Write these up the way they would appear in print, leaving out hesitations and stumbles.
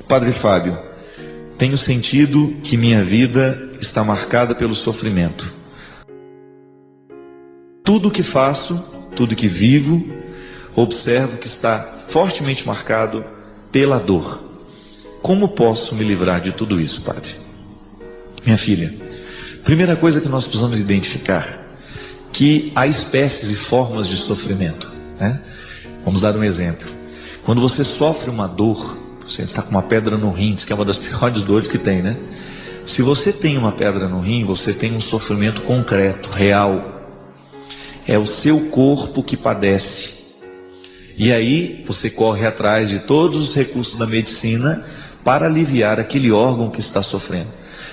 Padre Fábio, tenho sentido que minha vida está marcada pelo sofrimento. Tudo que faço, tudo que vivo, observo que está fortemente marcado pela dor. Como posso me livrar de tudo isso, Padre? Minha filha, primeira coisa que nós precisamos identificar, que há espécies e formas de sofrimento, né? Vamos dar um exemplo. Quando você sofre uma dor, você está com uma pedra no rim, que é uma das piores dores que tem, né? Se você tem uma pedra no rim, você tem um sofrimento concreto, real. É o seu corpo que padece. E aí você corre atrás de todos os recursos da medicina para aliviar aquele órgão que está sofrendo.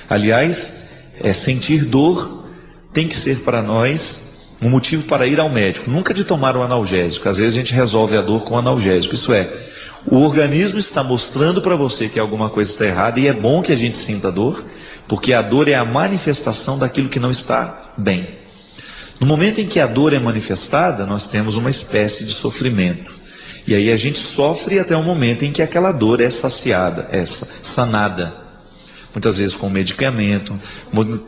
Aliás, sentir dor tem que ser para nós um motivo para ir ao médico, nunca de tomar um analgésico. Às vezes a gente resolve a dor com analgésico. Isso é, o organismo está mostrando para você que alguma coisa está errada, e é bom que a gente sinta dor, porque a dor é a manifestação daquilo que não está bem. No momento em que a dor é manifestada, nós temos uma espécie de sofrimento. E aí a gente sofre até o momento em que aquela dor é saciada, é sanada. Muitas vezes com medicamento,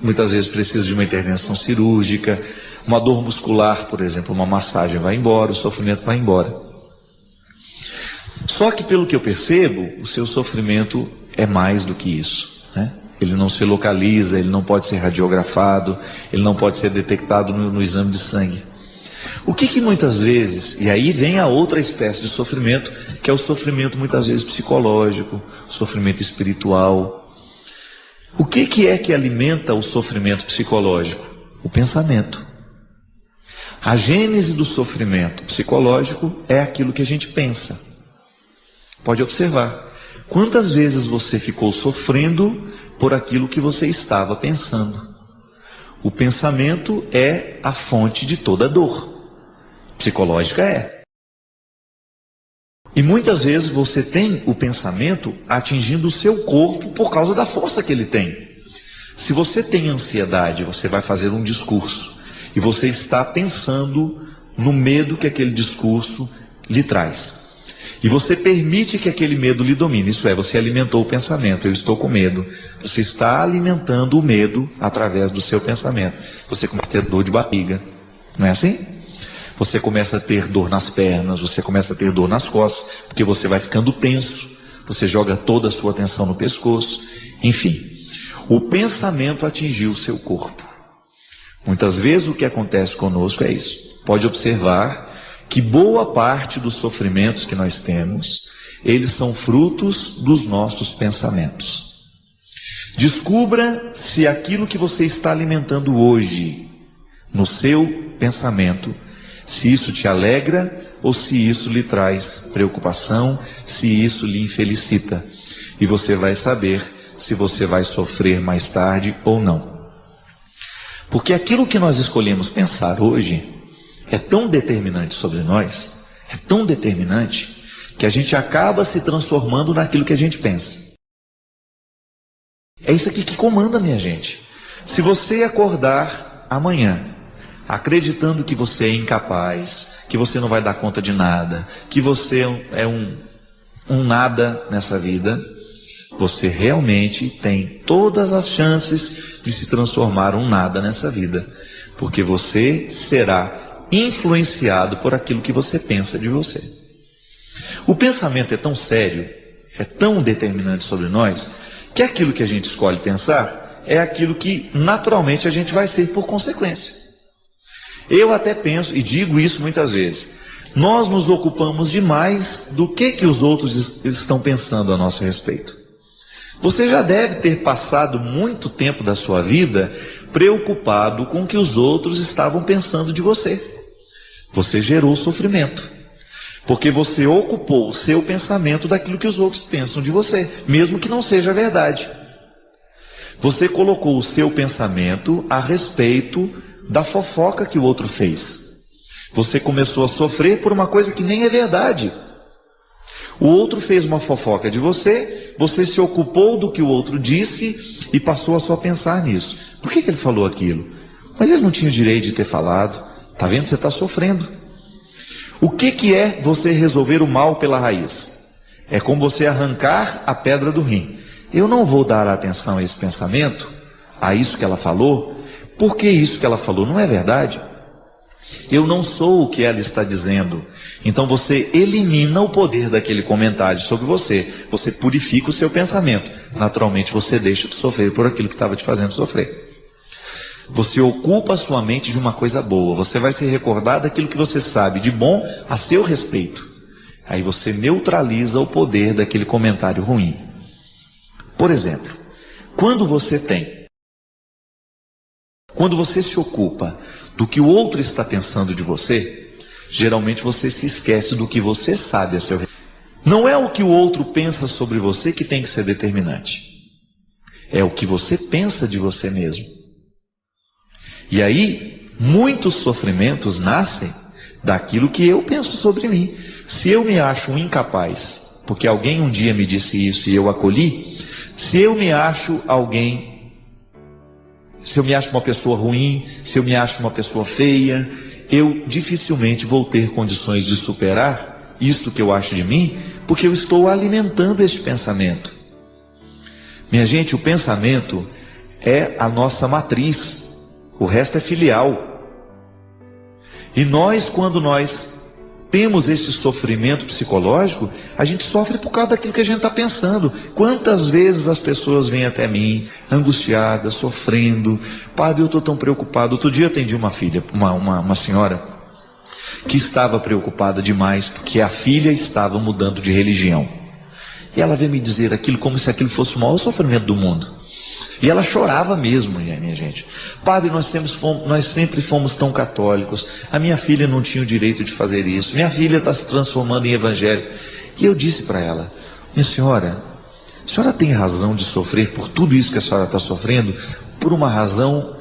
muitas vezes precisa de uma intervenção cirúrgica. Uma dor muscular, por exemplo, uma massagem vai embora, o sofrimento vai embora. Só que pelo que eu percebo, o seu sofrimento é mais do que isso, né? Ele não se localiza, ele não pode ser radiografado, ele não pode ser detectado no exame de sangue. O que muitas vezes, e aí vem a outra espécie de sofrimento, que é o sofrimento muitas vezes psicológico, o sofrimento espiritual. O que é que alimenta o sofrimento psicológico? O pensamento. A gênese do sofrimento psicológico é aquilo que a gente pensa. Pode observar. Quantas vezes você ficou sofrendo por aquilo que você estava pensando? O pensamento é a fonte de toda dor. Psicológica é. E muitas vezes você tem o pensamento atingindo o seu corpo por causa da força que ele tem. Se você tem ansiedade, você vai fazer um discurso e você está pensando no medo que aquele discurso lhe traz. E você permite que aquele medo lhe domine. Isso é, você alimentou o pensamento. Eu estou com medo. Você está alimentando o medo através do seu pensamento. Você começa a ter dor de barriga. Não é assim? Você começa a ter dor nas pernas, você começa a ter dor nas costas, porque você vai ficando tenso. Você joga toda a sua atenção no pescoço. Enfim, o pensamento atingiu o seu corpo. Muitas vezes o que acontece conosco é isso. Pode observar que boa parte dos sofrimentos que nós temos, eles são frutos dos nossos pensamentos. Descubra se aquilo que você está alimentando hoje, no seu pensamento, se isso te alegra ou se isso lhe traz preocupação, se isso lhe infelicita. E você vai saber se você vai sofrer mais tarde ou não. Porque aquilo que nós escolhemos pensar hoje é tão determinante sobre nós, é tão determinante, que a gente acaba se transformando naquilo que a gente pensa. É isso aqui que comanda, minha gente. Se você acordar amanhã acreditando que você é incapaz, que você não vai dar conta de nada, que você é um nada nessa vida, você realmente tem todas as chances de se transformar um nada nessa vida, porque você será influenciado por aquilo que você pensa de você. O pensamento é tão sério, é tão determinante sobre nós, que aquilo que a gente escolhe pensar é aquilo que naturalmente a gente vai ser por consequência. Eu até penso, e digo isso muitas vezes, nós nos ocupamos demais do que os outros estão pensando a nosso respeito. Você já deve ter passado muito tempo da sua vida preocupado com o que os outros estavam pensando de você. Você gerou sofrimento, porque você ocupou o seu pensamento daquilo que os outros pensam de você, mesmo que não seja verdade. Você colocou o seu pensamento a respeito da fofoca que o outro fez. Você começou a sofrer por uma coisa que nem é verdade. O outro fez uma fofoca de você, você se ocupou do que o outro disse e passou a só pensar nisso. Por que ele falou aquilo? Mas ele não tinha o direito de ter falado. Está vendo? Você está sofrendo. O que é você resolver o mal pela raiz? É como você arrancar a pedra do rim. Eu não vou dar atenção a esse pensamento, a isso que ela falou, porque isso que ela falou não é verdade. Eu não sou o que ela está dizendo. Então você elimina o poder daquele comentário sobre você. Você purifica o seu pensamento. Naturalmente você deixa de sofrer por aquilo que estava te fazendo sofrer. Você ocupa a sua mente de uma coisa boa. Você vai se recordar daquilo que você sabe de bom a seu respeito. Aí você neutraliza o poder daquele comentário ruim. Por exemplo, quando você se ocupa do que o outro está pensando de você, geralmente você se esquece do que você sabe a seu respeito. Não é o que o outro pensa sobre você que tem que ser determinante. É o que você pensa de você mesmo. E aí, muitos sofrimentos nascem daquilo que eu penso sobre mim. Se eu me acho um incapaz, porque alguém um dia me disse isso e eu acolhi, se eu me acho uma pessoa ruim, se eu me acho uma pessoa feia, eu dificilmente vou ter condições de superar isso que eu acho de mim, porque eu estou alimentando este pensamento. Minha gente, o pensamento é a nossa matriz, o resto é filial. E nós, quando nós temos esse sofrimento psicológico, a gente sofre por causa daquilo que a gente está pensando. Quantas vezes as pessoas vêm até mim, angustiadas, sofrendo, padre, eu estou tão preocupado. Outro dia eu atendi uma senhora, que estava preocupada demais, porque a filha estava mudando de religião. E ela veio me dizer aquilo como se aquilo fosse o maior sofrimento do mundo. E ela chorava mesmo, minha gente. Padre, nós sempre fomos tão católicos. A minha filha não tinha o direito de fazer isso. Minha filha está se transformando em evangélico. E eu disse para ela, minha senhora, a senhora tem razão de sofrer por tudo isso que a senhora está sofrendo, por uma razão.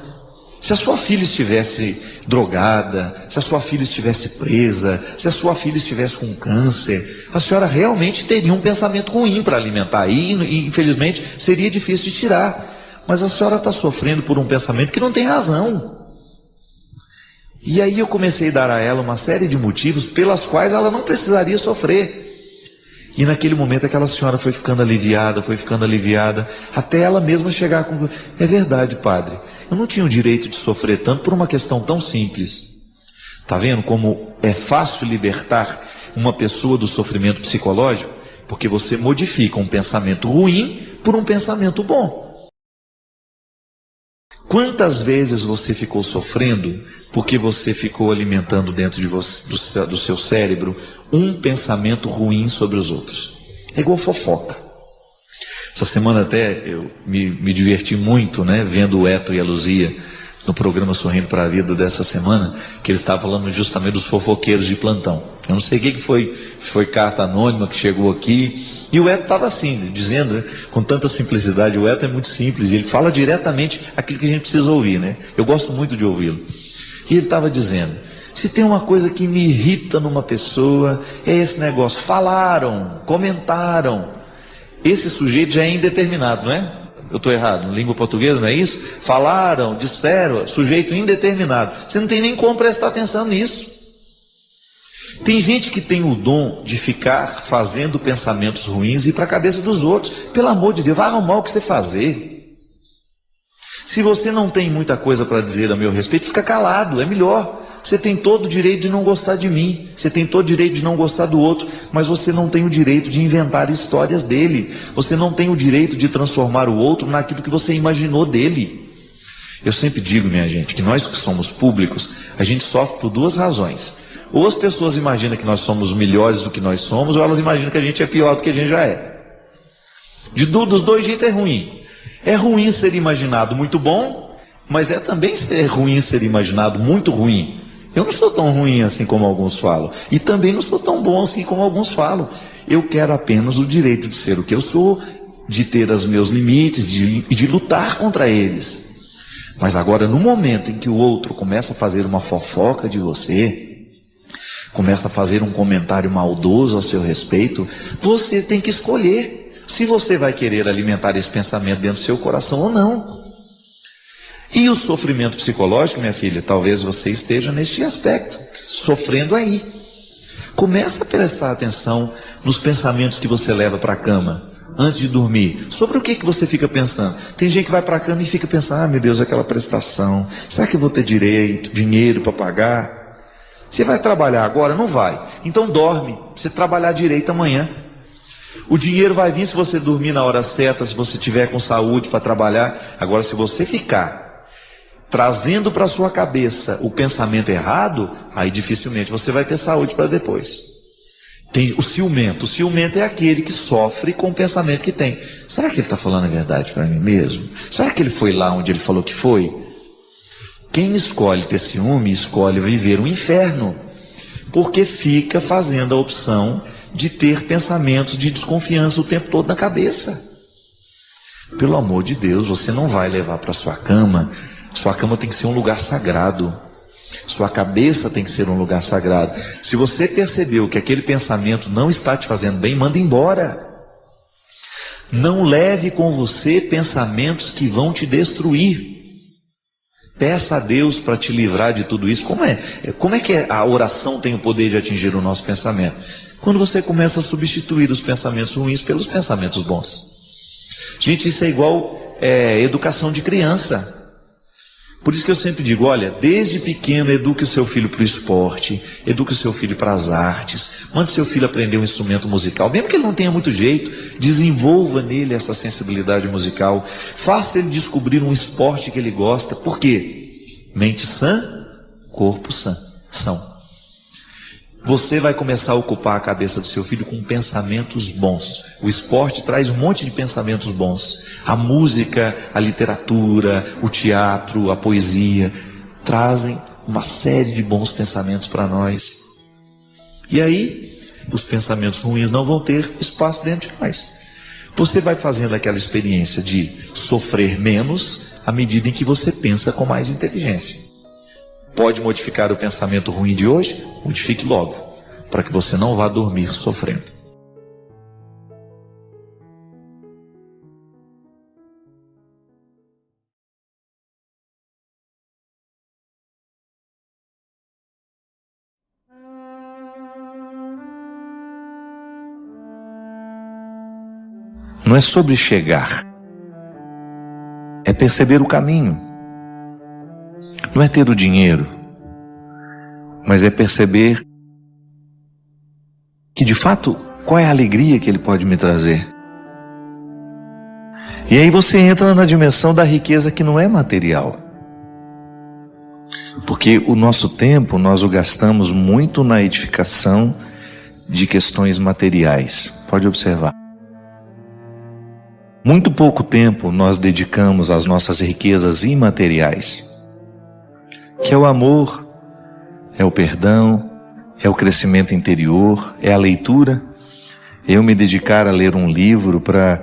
Se a sua filha estivesse drogada, se a sua filha estivesse presa, se a sua filha estivesse com câncer, a senhora realmente teria um pensamento ruim para alimentar. E infelizmente seria difícil de tirar. Mas a senhora está sofrendo por um pensamento que não tem razão. E aí eu comecei a dar a ela uma série de motivos pelas quais ela não precisaria sofrer. E naquele momento aquela senhora foi ficando aliviada, até ela mesma chegar à conclusão, é verdade, padre, eu não tinha o direito de sofrer tanto por uma questão tão simples. Está vendo como é fácil libertar uma pessoa do sofrimento psicológico? Porque você modifica um pensamento ruim por um pensamento bom. Quantas vezes você ficou sofrendo porque você ficou alimentando dentro de você, do seu cérebro um pensamento ruim sobre os outros? É igual fofoca. Essa semana até eu me diverti muito, né, vendo o Eto e a Luzia no programa Sorrindo para a Vida dessa semana, que eles estavam falando justamente dos fofoqueiros de plantão. Eu não sei o que foi carta anônima que chegou aqui, e o Eto estava assim, dizendo, né, com tanta simplicidade. O Eto é muito simples, e ele fala diretamente aquilo que a gente precisa ouvir, né? Eu gosto muito de ouvi-lo. E ele estava dizendo, se tem uma coisa que me irrita numa pessoa, é esse negócio, falaram, comentaram. Esse sujeito já é indeterminado, não é? Eu estou errado, na língua portuguesa não é isso? Falaram, disseram, sujeito indeterminado. Você não tem nem como prestar atenção nisso. Tem gente que tem o dom de ficar fazendo pensamentos ruins e ir para a cabeça dos outros. Pelo amor de Deus, vai arrumar o que você fazer. Se você não tem muita coisa para dizer a meu respeito, fica calado, é melhor. Você tem todo o direito de não gostar de mim, você tem todo o direito de não gostar do outro, mas você não tem o direito de inventar histórias dele. Você não tem o direito de transformar o outro naquilo que você imaginou dele. Eu sempre digo, minha gente, que nós que somos públicos, a gente sofre por duas razões. Ou as pessoas imaginam que nós somos melhores do que nós somos, ou elas imaginam que a gente é pior do que a gente já é. Dos dois jeitos é ruim. É ruim ser imaginado muito bom, mas é também ruim ser imaginado muito ruim. Eu não sou tão ruim assim como alguns falam, e também não sou tão bom assim como alguns falam. Eu quero apenas o direito de ser o que eu sou, de ter os meus limites e de lutar contra eles. Mas agora, no momento em que o outro começa a fazer uma fofoca de você, começa a fazer um comentário maldoso a seu respeito, você tem que escolher se você vai querer alimentar esse pensamento dentro do seu coração ou não. E o sofrimento psicológico, minha filha, talvez você esteja neste aspecto, sofrendo aí. Começa a prestar atenção nos pensamentos que você leva para a cama, antes de dormir. Sobre o que você fica pensando? Tem gente que vai para a cama e fica pensando, meu Deus, aquela prestação, será que eu vou ter dinheiro para pagar? Você vai trabalhar agora? Não vai. Então dorme, pra você trabalhar direito amanhã. O dinheiro vai vir se você dormir na hora certa, se você tiver com saúde para trabalhar. Agora, se você ficar trazendo para sua cabeça o pensamento errado, aí dificilmente você vai ter saúde para depois. Tem o ciumento. O ciumento é aquele que sofre com o pensamento que tem. Será que ele está falando a verdade para mim mesmo? Será que ele foi lá onde ele falou que foi? Quem escolhe ter ciúme, escolhe viver um inferno, porque fica fazendo a opção de ter pensamentos de desconfiança o tempo todo na cabeça. Pelo amor de Deus, você não vai levar para sua cama tem que ser um lugar sagrado. Sua cabeça tem que ser um lugar sagrado. Se você percebeu que aquele pensamento não está te fazendo bem, manda embora. Não leve com você pensamentos que vão te destruir. Peça a Deus para te livrar de tudo isso. Como é que a oração tem o poder de atingir o nosso pensamento? Quando você começa a substituir os pensamentos ruins pelos pensamentos bons. Gente, isso é igual educação de criança. Por isso que eu sempre digo, olha, desde pequeno eduque o seu filho para o esporte, eduque o seu filho para as artes, mande seu filho aprender um instrumento musical, mesmo que ele não tenha muito jeito, desenvolva nele essa sensibilidade musical, faça ele descobrir um esporte que ele gosta. Por quê? Mente sã, corpo são. Você vai começar a ocupar a cabeça do seu filho com pensamentos bons. O esporte traz um monte de pensamentos bons. A música, a literatura, o teatro, a poesia, trazem uma série de bons pensamentos para nós. E aí, os pensamentos ruins não vão ter espaço dentro de nós. Você vai fazendo aquela experiência de sofrer menos à medida em que você pensa com mais inteligência. Pode modificar o pensamento ruim de hoje? Modifique logo, para que você não vá dormir sofrendo. Não é sobre chegar, é perceber o caminho. Não é ter o dinheiro, mas é perceber que de fato, qual é a alegria que ele pode me trazer. E aí você entra na dimensão da riqueza que não é material. Porque o nosso tempo nós o gastamos muito na edificação de questões materiais. Pode observar. Muito pouco tempo nós dedicamos às nossas riquezas imateriais, que é o amor, é o perdão, é o crescimento interior, é a leitura. Eu me dedicar a ler um livro para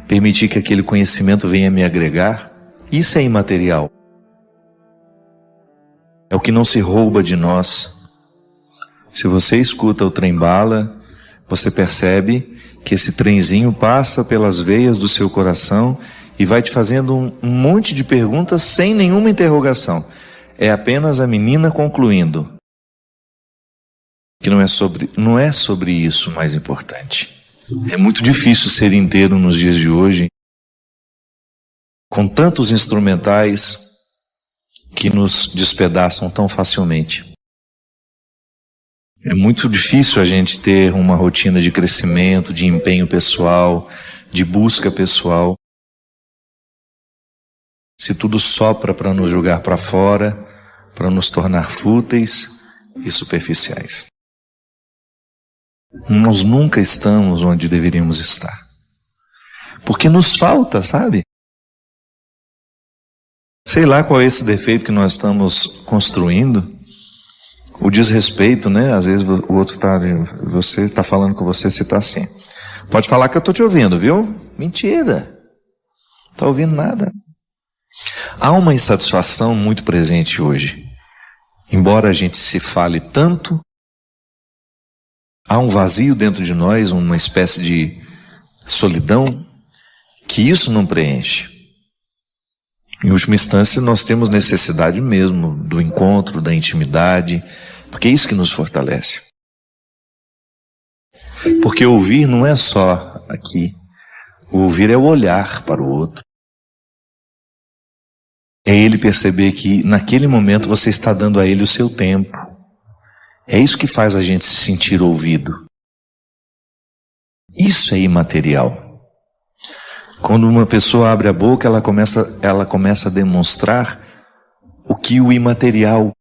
permitir que aquele conhecimento venha me agregar, isso é imaterial. É o que não se rouba de nós. Se você escuta o trem-bala, você percebe que esse trenzinho passa pelas veias do seu coração e vai te fazendo um monte de perguntas sem nenhuma interrogação. É apenas a menina concluindo que não é sobre isso o mais importante. É muito difícil ser inteiro nos dias de hoje, com tantos instrumentais que nos despedaçam tão facilmente. É muito difícil a gente ter uma rotina de crescimento, de empenho pessoal, de busca pessoal, se tudo sopra para nos jogar para fora, para nos tornar fúteis e superficiais. Nós nunca estamos onde deveríamos estar, porque nos falta, sabe? Sei lá qual é esse defeito que nós estamos construindo. O desrespeito, né? Às vezes o outro você está falando com você, você está assim. Pode falar que eu estou te ouvindo, viu? Mentira. Não está ouvindo nada. Há uma insatisfação muito presente hoje. Embora a gente se fale tanto, há um vazio dentro de nós, uma espécie de solidão, que isso não preenche. Em última instância, nós temos necessidade mesmo do encontro, da intimidade, porque é isso que nos fortalece. Porque ouvir não é só aqui. O ouvir é o olhar para o outro. É ele perceber que naquele momento você está dando a ele o seu tempo. É isso que faz a gente se sentir ouvido. Isso é imaterial. Quando uma pessoa abre a boca, ela começa a demonstrar o que o imaterial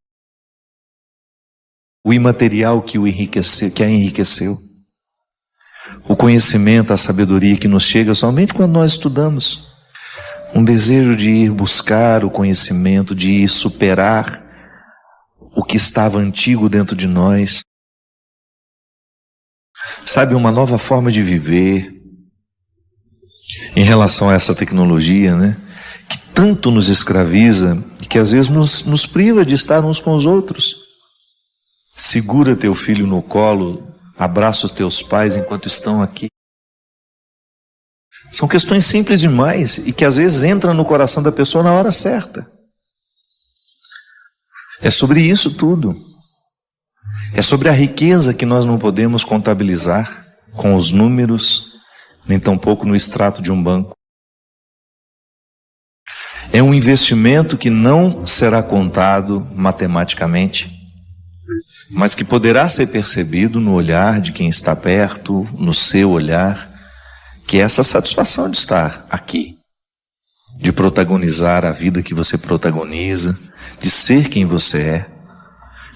que o enriqueceu, que a enriqueceu. O conhecimento, a sabedoria que nos chega somente quando nós estudamos. Um desejo de ir buscar o conhecimento, de ir superar o que estava antigo dentro de nós. Sabe, uma nova forma de viver em relação a essa tecnologia, né? Que tanto nos escraviza e que às vezes nos priva de estar uns com os outros. Segura teu filho no colo, abraça os teus pais enquanto estão aqui. São questões simples demais e que às vezes entram no coração da pessoa na hora certa. É sobre isso tudo. É sobre a riqueza que nós não podemos contabilizar com os números, nem tampouco no extrato de um banco. É um investimento que não será contado matematicamente, mas que poderá ser percebido no olhar de quem está perto, no seu olhar, que é essa satisfação de estar aqui, de protagonizar a vida que você protagoniza, de ser quem você é,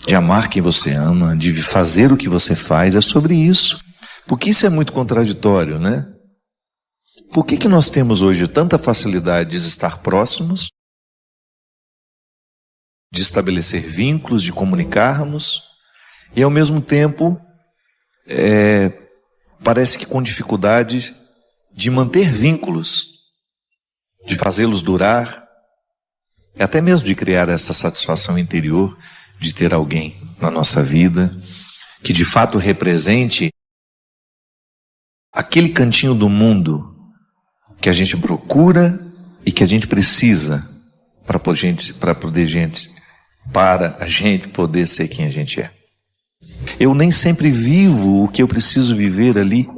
de amar quem você ama, de fazer o que você faz. É sobre isso. Porque isso é muito contraditório, né? Por que nós temos hoje tanta facilidade de estar próximos, de estabelecer vínculos, de comunicarmos, e ao mesmo tempo parece que com dificuldade de manter vínculos, de fazê-los durar, e até mesmo de criar essa satisfação interior de ter alguém na nossa vida que de fato represente aquele cantinho do mundo que a gente procura e que a gente precisa para a gente poder ser quem a gente é. Eu nem sempre vivo o que eu preciso viver ali,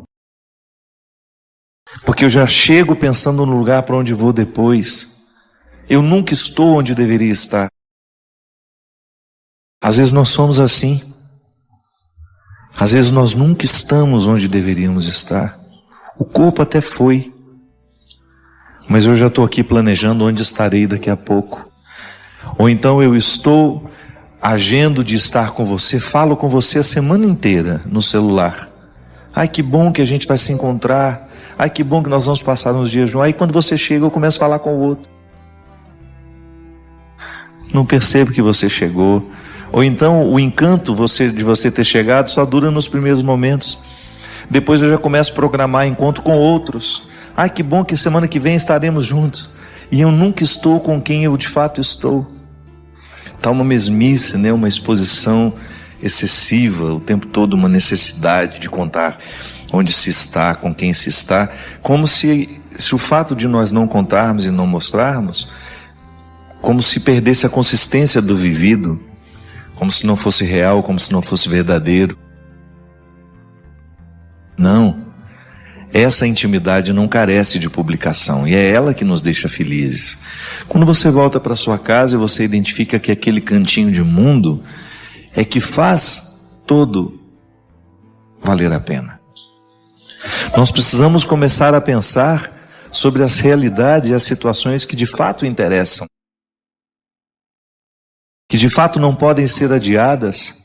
porque eu já chego pensando no lugar para onde vou depois. Eu nunca estou onde deveria estar. Às vezes nós somos assim. Às vezes nós nunca estamos onde deveríamos estar. O corpo até foi, mas eu já estou aqui planejando onde estarei daqui a pouco. Ou então eu estou agindo de estar com você, falo com você a semana inteira no celular. Ai, que bom que a gente vai se encontrar. Ai, que bom que nós vamos passar uns dias juntos. Aí quando você chega, eu começo a falar com o outro. Não percebo que você chegou. Ou então o encanto de você ter chegado só dura nos primeiros momentos. Depois eu já começo a programar encontro com outros. Ai, que bom que semana que vem estaremos juntos. E eu nunca estou com quem eu de fato estou. Está uma mesmice, né? Uma exposição excessiva, o tempo todo uma necessidade de contar onde se está, com quem se está, como se o fato de nós não contarmos e não mostrarmos, como se perdesse a consistência do vivido, como se não fosse real, como se não fosse verdadeiro. Não, essa intimidade não carece de publicação e é ela que nos deixa felizes. Quando você volta para sua casa e você identifica que aquele cantinho de mundo é que faz todo valer a pena. Nós precisamos começar a pensar sobre as realidades e as situações que de fato interessam, que de fato não podem ser adiadas.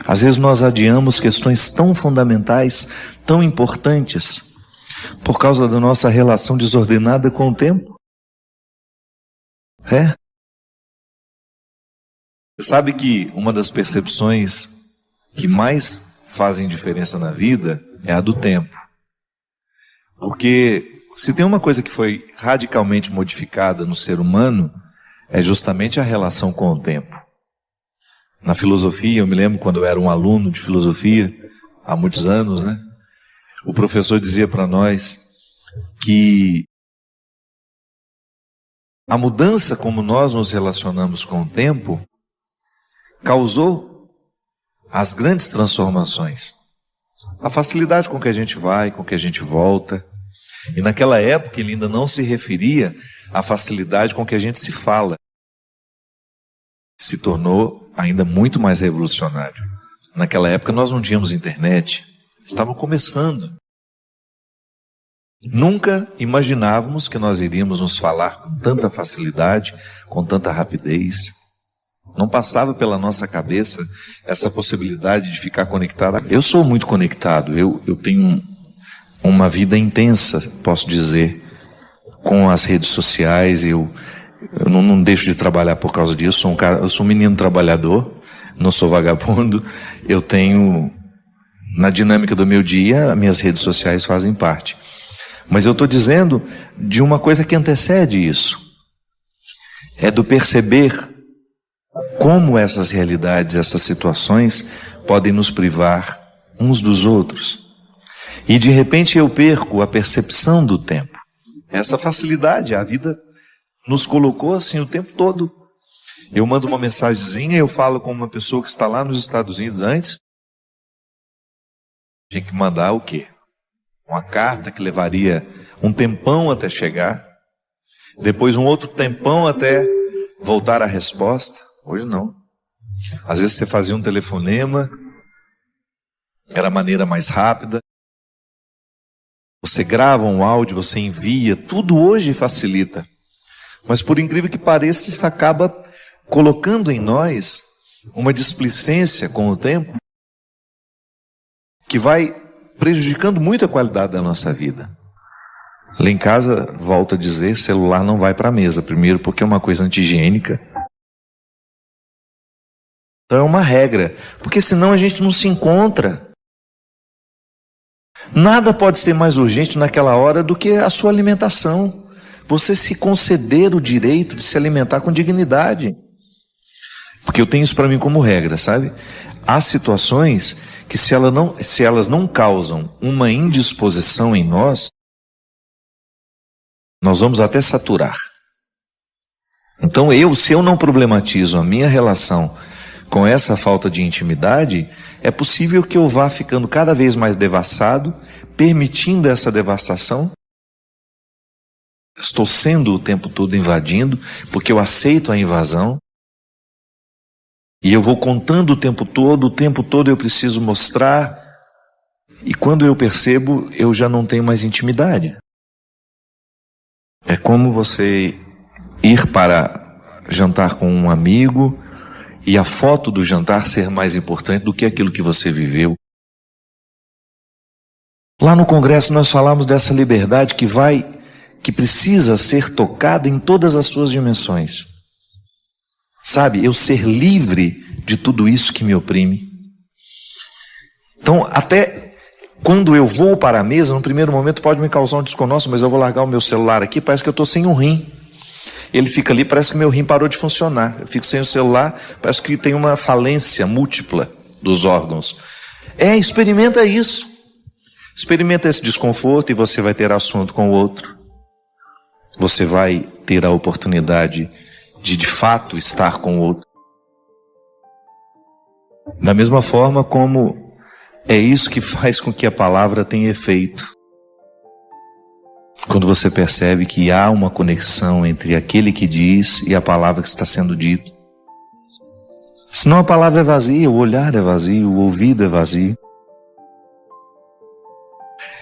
Às vezes nós adiamos questões tão fundamentais, tão importantes, por causa da nossa relação desordenada com o tempo. Sabe que uma das percepções que mais fazem diferença na vida é a do tempo. Porque se tem uma coisa que foi radicalmente modificada no ser humano, é justamente a relação com o tempo. Na filosofia, eu me lembro quando eu era um aluno de filosofia, há muitos anos, né? O professor dizia para nós que a mudança como nós nos relacionamos com o tempo causou as grandes transformações. A facilidade com que a gente vai, com que a gente volta. E naquela época ele ainda não se referia à facilidade com que a gente se fala. Se tornou ainda muito mais revolucionário. Naquela época nós não tínhamos internet, estavam começando. Nunca imaginávamos que nós iríamos nos falar com tanta facilidade, com tanta rapidez. Não passava pela nossa cabeça essa possibilidade de ficar conectado. Eu sou muito conectado, eu tenho uma vida intensa, posso dizer, com as redes sociais. Eu não deixo de trabalhar por causa disso. Eu sou um menino trabalhador, não sou vagabundo. Eu tenho, na dinâmica do meu dia, minhas redes sociais fazem parte. Mas eu estou dizendo de uma coisa que antecede isso. É do perceber como essas realidades, essas situações podem nos privar uns dos outros. E de repente eu perco a percepção do tempo. Essa facilidade, a vida nos colocou assim o tempo todo. Eu mando uma mensagenzinha, eu falo com uma pessoa que está lá nos Estados Unidos antes. Tinha que mandar o quê? Uma carta que levaria um tempão até chegar. Depois um outro tempão até voltar a resposta. Hoje não. Às vezes você fazia um telefonema, era a maneira mais rápida. Você grava um áudio, você envia, tudo hoje facilita. Mas por incrível que pareça, isso acaba colocando em nós uma displicência com o tempo que vai prejudicando muito a qualidade da nossa vida. Lá em casa, volto a dizer, celular não vai para a mesa. Primeiro porque é uma coisa anti-higiênica. Então é uma regra, porque senão a gente não se encontra. Nada pode ser mais urgente naquela hora do que a sua alimentação. Você se conceder o direito de se alimentar com dignidade. Porque eu tenho isso para mim como regra, sabe? Há situações que se elas não causam uma indisposição em nós vamos até saturar. Então se eu não problematizo a minha relação com essa falta de intimidade, é possível que eu vá ficando cada vez mais devassado, permitindo essa devastação. Estou sendo o tempo todo invadindo, porque eu aceito a invasão. E eu vou contando o tempo todo eu preciso mostrar. E quando eu percebo, eu já não tenho mais intimidade. É como você ir para jantar com um amigo e a foto do jantar ser mais importante do que aquilo que você viveu. Lá no congresso nós falamos dessa liberdade que precisa ser tocada em todas as suas dimensões. Sabe, eu ser livre de tudo isso que me oprime. Então, até quando eu vou para a mesa, no primeiro momento pode me causar um desconforto, mas eu vou largar o meu celular aqui, parece que eu estou sem um rim. Ele fica ali, parece que meu rim parou de funcionar. Eu fico sem o celular, parece que tem uma falência múltipla dos órgãos. Experimenta isso. Experimenta esse desconforto e você vai ter assunto com o outro. Você vai ter a oportunidade de fato estar com o outro. Da mesma forma como é isso que faz com que a palavra tenha efeito. Quando você percebe que há uma conexão entre aquele que diz e a palavra que está sendo dita. Senão a palavra é vazia, o olhar é vazio, o ouvido é vazio.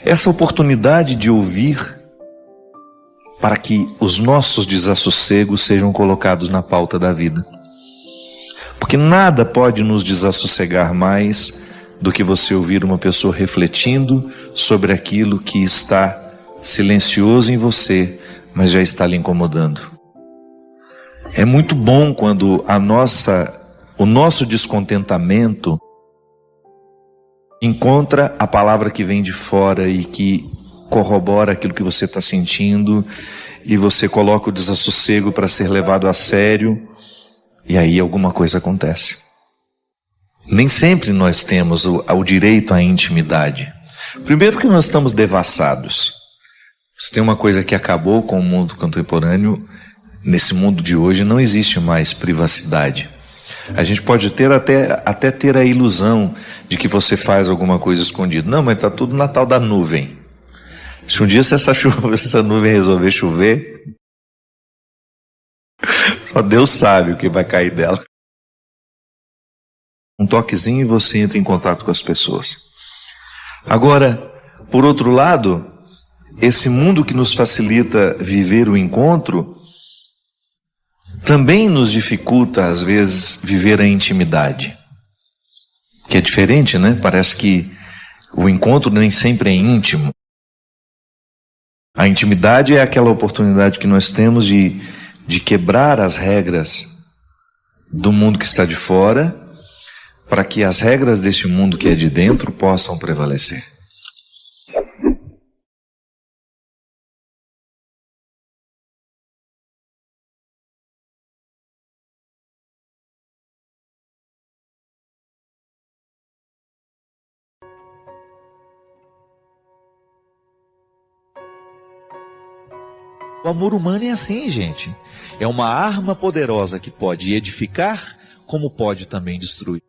Essa oportunidade de ouvir para que os nossos desassossegos sejam colocados na pauta da vida. Porque nada pode nos desassossegar mais do que você ouvir uma pessoa refletindo sobre aquilo que está silencioso em você, mas já está lhe incomodando. É muito bom quando o nosso descontentamento encontra a palavra que vem de fora e que corrobora aquilo que você está sentindo, e você coloca o desassossego para ser levado a sério, e aí alguma coisa acontece. Nem sempre nós temos o direito à intimidade. Primeiro porque nós estamos devassados. Se tem uma coisa que acabou com o mundo contemporâneo, nesse mundo de hoje não existe mais privacidade. A gente pode ter até ter a ilusão de que você faz alguma coisa escondida. Não, mas está tudo na tal da nuvem. Se um dia se essa nuvem resolver chover, só Deus sabe o que vai cair dela. Um toquezinho e você entra em contato com as pessoas. Agora, por outro lado, esse mundo que nos facilita viver o encontro também nos dificulta, às vezes, viver a intimidade. Que é diferente, né? Parece que o encontro nem sempre é íntimo. A intimidade é aquela oportunidade que nós temos de quebrar as regras do mundo que está de fora, para que as regras deste mundo que é de dentro possam prevalecer. O amor humano é assim, gente. É uma arma poderosa que pode edificar, como pode também destruir.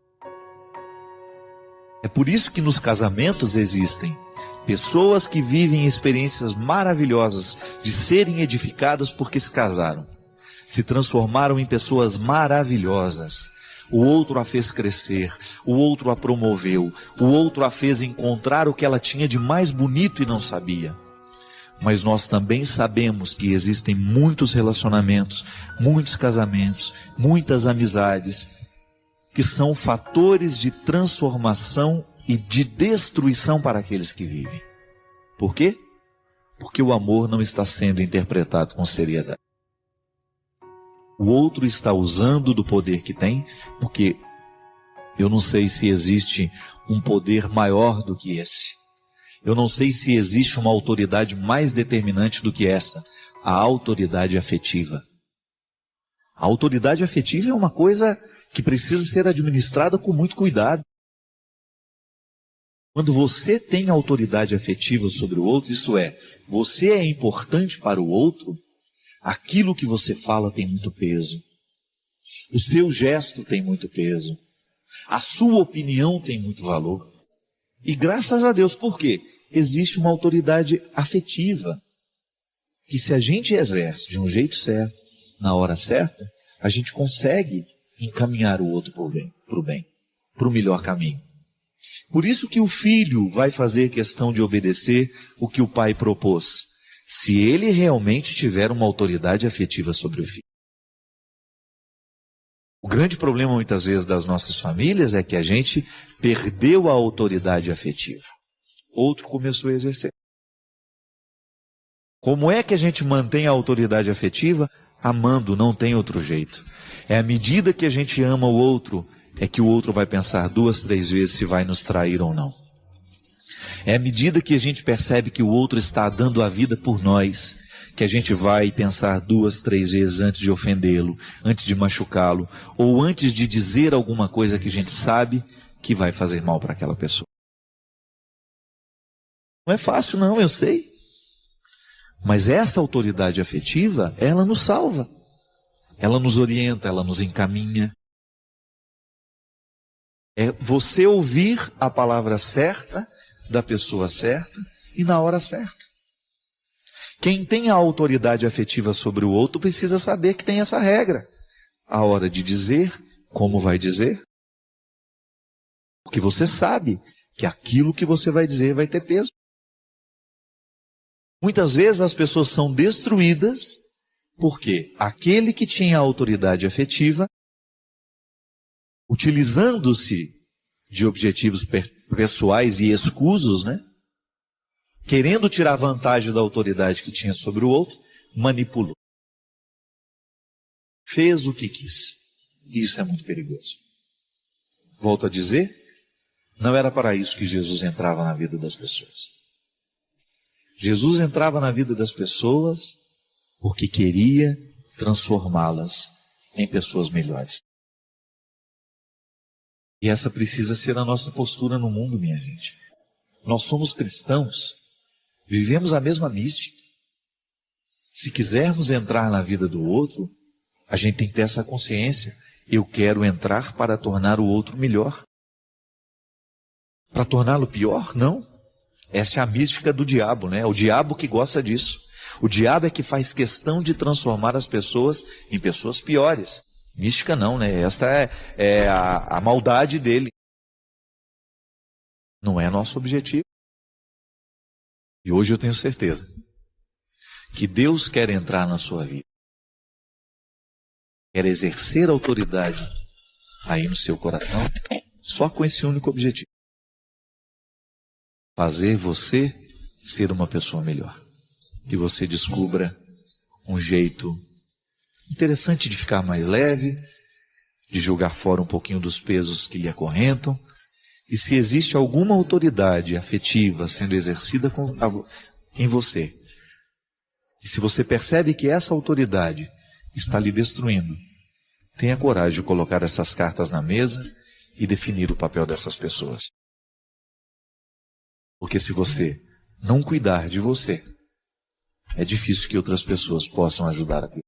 É por isso que nos casamentos existem pessoas que vivem experiências maravilhosas de serem edificadas porque se casaram. Se transformaram em pessoas maravilhosas. O outro a fez crescer, o outro a promoveu, o outro a fez encontrar o que ela tinha de mais bonito e não sabia. Mas nós também sabemos que existem muitos relacionamentos, muitos casamentos, muitas amizades, que são fatores de transformação e de destruição para aqueles que vivem. Por quê? Porque o amor não está sendo interpretado com seriedade. O outro está usando do poder que tem, porque eu não sei se existe um poder maior do que esse. Eu não sei se existe uma autoridade mais determinante do que essa, a autoridade afetiva. A autoridade afetiva é uma coisa que precisa ser administrada com muito cuidado. Quando você tem autoridade afetiva sobre o outro, isso é, você é importante para o outro, aquilo que você fala tem muito peso. O seu gesto tem muito peso. A sua opinião tem muito valor. E graças a Deus, por quê? Existe uma autoridade afetiva, que se a gente exerce de um jeito certo, na hora certa, a gente consegue encaminhar o outro para o bem, para o melhor caminho. Por isso que o filho vai fazer questão de obedecer o que o pai propôs, se ele realmente tiver uma autoridade afetiva sobre o filho. O grande problema muitas vezes das nossas famílias é que a gente perdeu a autoridade afetiva. Outro começou a exercer. Como é que a gente mantém a autoridade afetiva? Amando, não tem outro jeito. É à medida que a gente ama o outro, é que o outro vai pensar 2, 3 vezes se vai nos trair ou não. É à medida que a gente percebe que o outro está dando a vida por nós, que a gente vai pensar 2, 3 vezes antes de ofendê-lo, antes de machucá-lo, ou antes de dizer alguma coisa que a gente sabe que vai fazer mal para aquela pessoa. Não é fácil não, eu sei. Mas essa autoridade afetiva, ela nos salva. Ela nos orienta, ela nos encaminha. É você ouvir a palavra certa, da pessoa certa e na hora certa. Quem tem a autoridade afetiva sobre o outro precisa saber que tem essa regra. A hora de dizer, como vai dizer. Porque você sabe que aquilo que você vai dizer vai ter peso. Muitas vezes as pessoas são destruídas porque aquele que tinha a autoridade afetiva, utilizando-se de objetivos pessoais e escusos, né? Querendo tirar vantagem da autoridade que tinha sobre o outro, manipulou. Fez o que quis. Isso é muito perigoso. Volto a dizer, não era para isso que Jesus entrava na vida das pessoas. Jesus entrava na vida das pessoas porque queria transformá-las em pessoas melhores. E essa precisa ser a nossa postura no mundo, minha gente. Nós somos cristãos, vivemos a mesma mística. Se quisermos entrar na vida do outro, a gente tem que ter essa consciência. Eu quero entrar para tornar o outro melhor. Para torná-lo pior? Não. Essa é a mística do diabo, né? O diabo que gosta disso. O diabo é que faz questão de transformar as pessoas em pessoas piores. Mística não, né? Esta é a maldade dele. Não é nosso objetivo. E hoje eu tenho certeza que Deus quer entrar na sua vida. Quer exercer autoridade aí no seu coração, só com esse único objetivo. Fazer você ser uma pessoa melhor. Que você descubra um jeito interessante de ficar mais leve, de jogar fora um pouquinho dos pesos que lhe acorrentam. E se existe alguma autoridade afetiva sendo exercida em você, e se você percebe que essa autoridade está lhe destruindo, tenha coragem de colocar essas cartas na mesa e definir o papel dessas pessoas. Porque se você não cuidar de você, é difícil que outras pessoas possam ajudar a cuidar.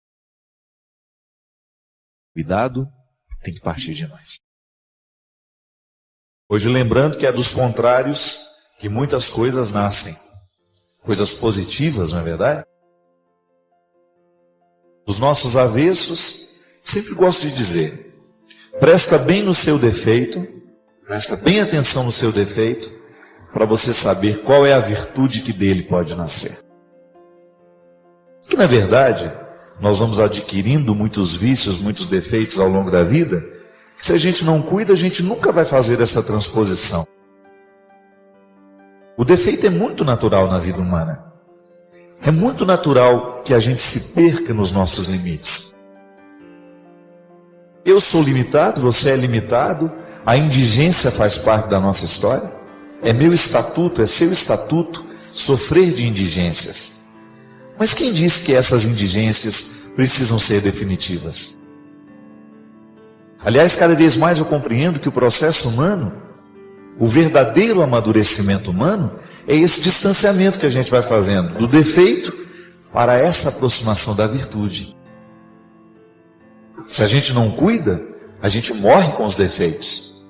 Cuidado tem que partir de nós. Hoje lembrando que é dos contrários que muitas coisas nascem. Coisas positivas, não é verdade? Os nossos avessos, sempre gosto de dizer, presta bem no seu defeito, presta bem atenção no seu defeito, para você saber qual é a virtude que dele pode nascer. Que na verdade, nós vamos adquirindo muitos vícios, muitos defeitos ao longo da vida, que se a gente não cuida, a gente nunca vai fazer essa transposição. O defeito é muito natural na vida humana. É muito natural que a gente se perca nos nossos limites. Eu sou limitado, você é limitado, a indigência faz parte da nossa história. É meu estatuto, é seu estatuto sofrer de indigências. Mas quem disse que essas indigências precisam ser definitivas? Aliás, cada vez mais eu compreendo que o processo humano, o verdadeiro amadurecimento humano, é esse distanciamento que a gente vai fazendo do defeito para essa aproximação da virtude. Se a gente não cuida, a gente morre com os defeitos.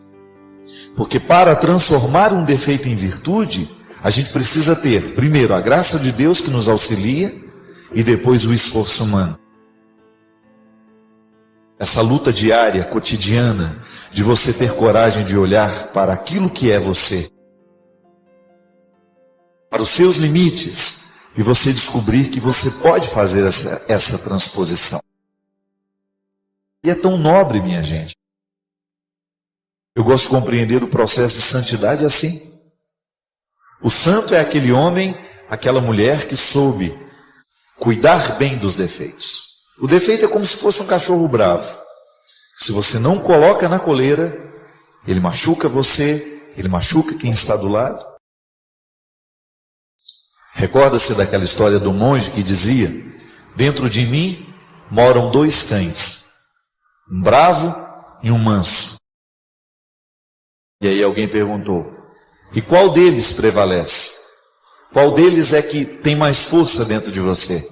Porque para transformar um defeito em virtude, a gente precisa ter, primeiro, a graça de Deus que nos auxilia e depois o esforço humano. Essa luta diária, cotidiana, de você ter coragem de olhar para aquilo que é você, para os seus limites, e você descobrir que você pode fazer essa transposição. E é tão nobre, minha gente. Eu gosto de compreender o processo de santidade assim. O santo é aquele homem, aquela mulher que soube cuidar bem dos defeitos. O defeito é como se fosse um cachorro bravo. Se você não coloca na coleira, ele machuca você, ele machuca quem está do lado. Recorda-se daquela história do monge que dizia: dentro de mim moram dois cães, um bravo e um manso. E aí alguém perguntou: e qual deles prevalece? Qual deles é que tem mais força dentro de você?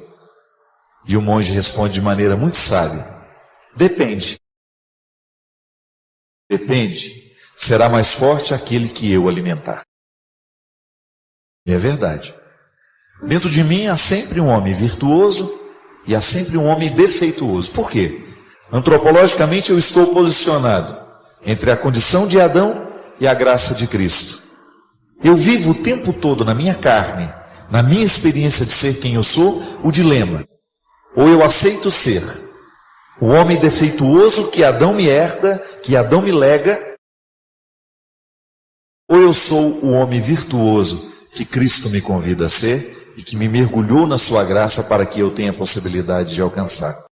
E o monge responde de maneira muito sábia: depende. Depende. Será mais forte aquele que eu alimentar. E é verdade. Dentro de mim há sempre um homem virtuoso e há sempre um homem defeituoso. Por quê? Antropologicamente eu estou posicionado entre a condição de Adão e a graça de Cristo. Eu vivo o tempo todo na minha carne, na minha experiência de ser quem eu sou, o dilema. Ou eu aceito ser o homem defeituoso que Adão me herda, que Adão me lega, ou eu sou o homem virtuoso que Cristo me convida a ser e que me mergulhou na sua graça para que eu tenha a possibilidade de alcançar.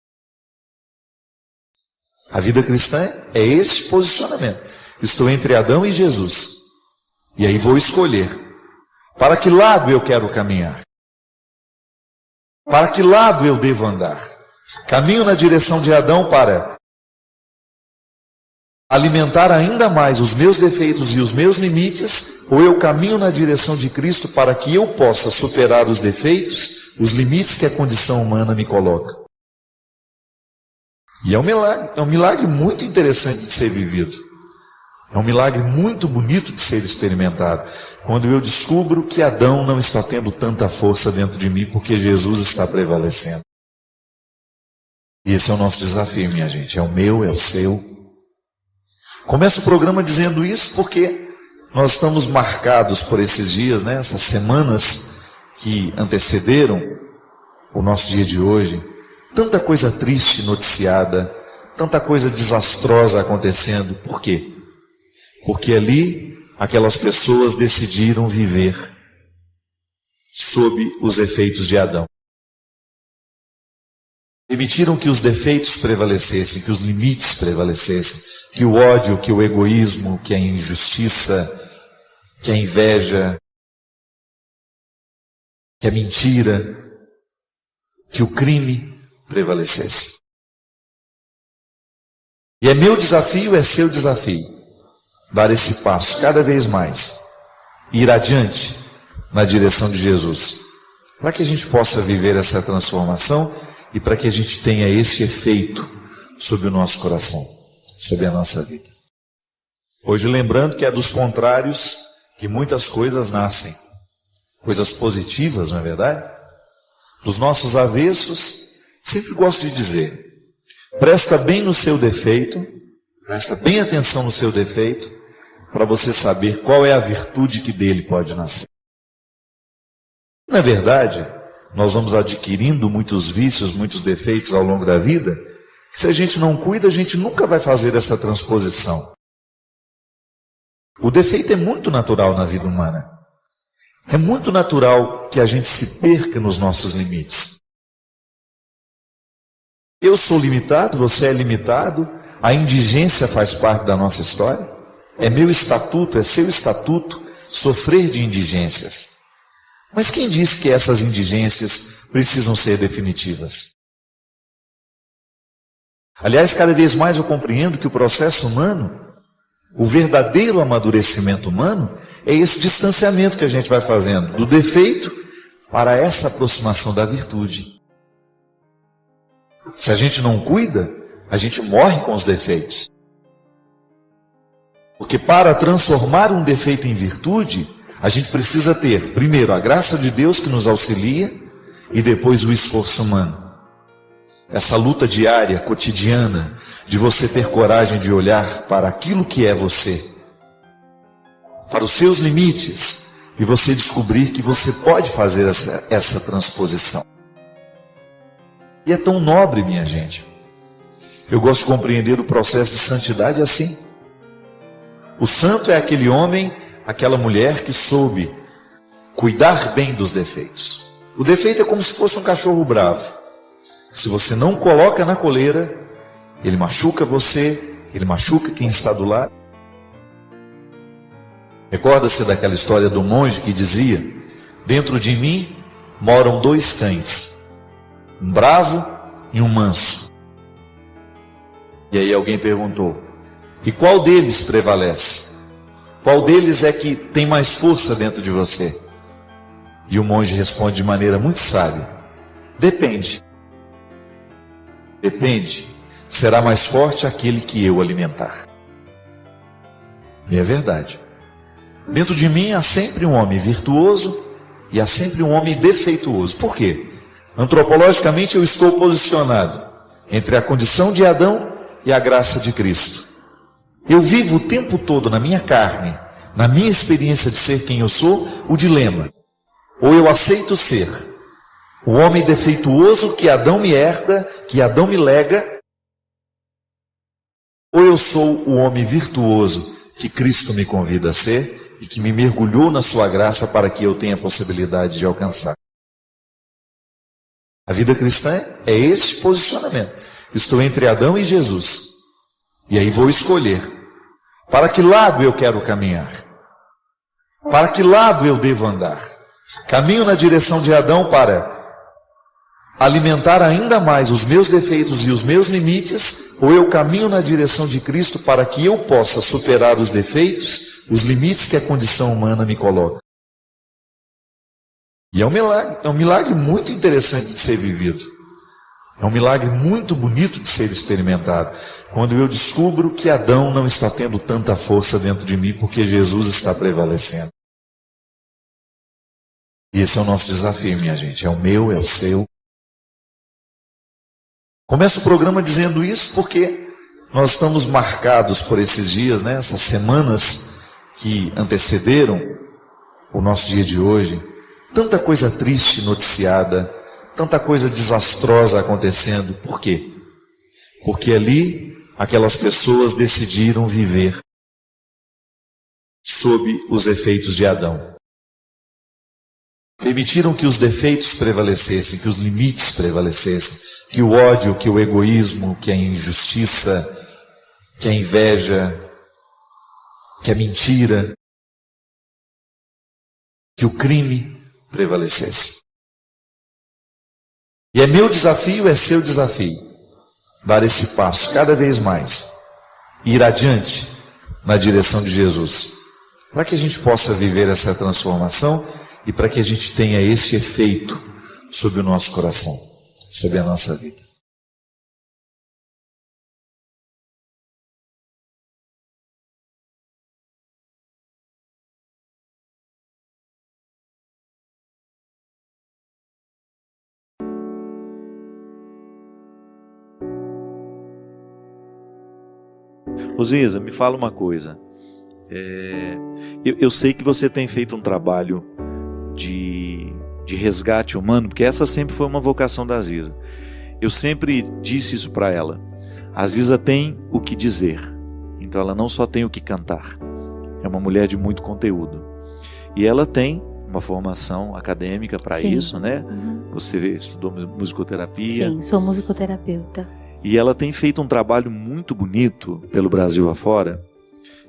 A vida cristã é esse posicionamento. Estou entre Adão e Jesus. E aí vou escolher para que lado eu quero caminhar. Para que lado eu devo andar. Caminho na direção de Adão para alimentar ainda mais os meus defeitos e os meus limites, ou eu caminho na direção de Cristo para que eu possa superar os defeitos, os limites que a condição humana me coloca. E é um milagre muito interessante de ser vivido. É um milagre muito bonito de ser experimentado. Quando eu descubro que Adão não está tendo tanta força dentro de mim, porque Jesus está prevalecendo. E esse é o nosso desafio, minha gente. É o meu, é o seu. Começo o programa dizendo isso porque nós estamos marcados por esses dias, né? Essas semanas que antecederam o nosso dia de hoje. Tanta coisa triste noticiada, tanta coisa desastrosa acontecendo. Por quê? Porque ali aquelas pessoas decidiram viver sob os efeitos de Adão. Permitiram que os defeitos prevalecessem, que os limites prevalecessem, que o ódio, que o egoísmo, que a injustiça, que a inveja, que a mentira, que o crime prevalecesse. E é meu desafio, é seu desafio, dar esse passo cada vez mais, ir adiante na direção de Jesus, para que a gente possa viver essa transformação e para que a gente tenha esse efeito sobre o nosso coração, sobre a nossa vida. Hoje lembrando que é dos contrários que muitas coisas nascem, coisas positivas, não é verdade? Dos nossos avessos, sempre gosto de dizer, presta bem no seu defeito, presta bem atenção no seu defeito, para você saber qual é a virtude que dele pode nascer. Na verdade, nós vamos adquirindo muitos vícios, muitos defeitos ao longo da vida, que se a gente não cuida, a gente nunca vai fazer essa transposição. O defeito é muito natural na vida humana. É muito natural que a gente se perca nos nossos limites. Eu sou limitado, você é limitado, a indigência faz parte da nossa história. É meu estatuto, é seu estatuto sofrer de indigências. Mas quem disse que essas indigências precisam ser definitivas? Aliás, cada vez mais eu compreendo que o processo humano, o verdadeiro amadurecimento humano, é esse distanciamento que a gente vai fazendo do defeito para essa aproximação da virtude. Se a gente não cuida, a gente morre com os defeitos. Porque para transformar um defeito em virtude, a gente precisa ter, primeiro, a graça de Deus que nos auxilia e depois o esforço humano. Essa luta diária, cotidiana, de você ter coragem de olhar para aquilo que é você, para os seus limites, e você descobrir que você pode fazer essa transposição. E é tão nobre, minha gente. Eu gosto de compreender o processo de santidade assim. O santo é aquele homem, aquela mulher que soube cuidar bem dos defeitos. O defeito é como se fosse um cachorro bravo. Se você não coloca na coleira, ele machuca você, ele machuca quem está do lado. Recorda-se daquela história do monge que dizia: dentro de mim moram dois cães, um bravo e um manso. E aí alguém perguntou: e qual deles prevalece? Qual deles é que tem mais força dentro de você? E o monge responde de maneira muito sábia: depende. Depende. Será mais forte aquele que eu alimentar. E é verdade. Dentro de mim há sempre um homem virtuoso e há sempre um homem defeituoso. Por quê? Antropologicamente eu estou posicionado entre a condição de Adão e a graça de Cristo. Eu vivo o tempo todo na minha carne, na minha experiência de ser quem eu sou, o dilema. Ou eu aceito ser o homem defeituoso que Adão me herda, que Adão me lega, ou eu sou o homem virtuoso que Cristo me convida a ser e que me mergulhou na sua graça para que eu tenha a possibilidade de alcançar. A vida cristã é esse posicionamento. Estou entre Adão e Jesus. E aí vou escolher. Para que lado eu quero caminhar? Para que lado eu devo andar? Caminho na direção de Adão para alimentar ainda mais os meus defeitos e os meus limites, ou eu caminho na direção de Cristo para que eu possa superar os defeitos, os limites que a condição humana me coloca? E é um milagre muito interessante de ser vivido. É um milagre muito bonito de ser experimentado. Quando eu descubro que Adão não está tendo tanta força dentro de mim, porque Jesus está prevalecendo. E esse é o nosso desafio, minha gente. É o meu, é o seu. Começo o programa dizendo isso porque nós estamos marcados por esses dias, né? Essas semanas que antecederam o nosso dia de hoje. Tanta coisa triste noticiada, tanta coisa desastrosa acontecendo. Por quê? Porque ali aquelas pessoas decidiram viver sob os efeitos de Adão. Permitiram que os defeitos prevalecessem, que os limites prevalecessem, que o ódio, que o egoísmo, que a injustiça, que a inveja, que a mentira, que o crime prevalecesse. E é meu desafio, é seu desafio, dar esse passo cada vez mais, ir adiante na direção de Jesus, para que a gente possa viver essa transformação e para que a gente tenha esse efeito sobre o nosso coração, sobre a nossa vida. Ô Ziza, me fala uma coisa. Eu sei que você tem feito um trabalho de resgate humano, porque essa sempre foi uma vocação da Ziza. Eu sempre disse isso para ela. A Ziza tem o que dizer, então ela não só tem o que cantar. É uma mulher de muito conteúdo. E ela tem uma formação acadêmica para isso, né? Uhum. Você estudou musicoterapia. Sim, sou musicoterapeuta. E ela tem feito um trabalho muito bonito pelo Brasil afora,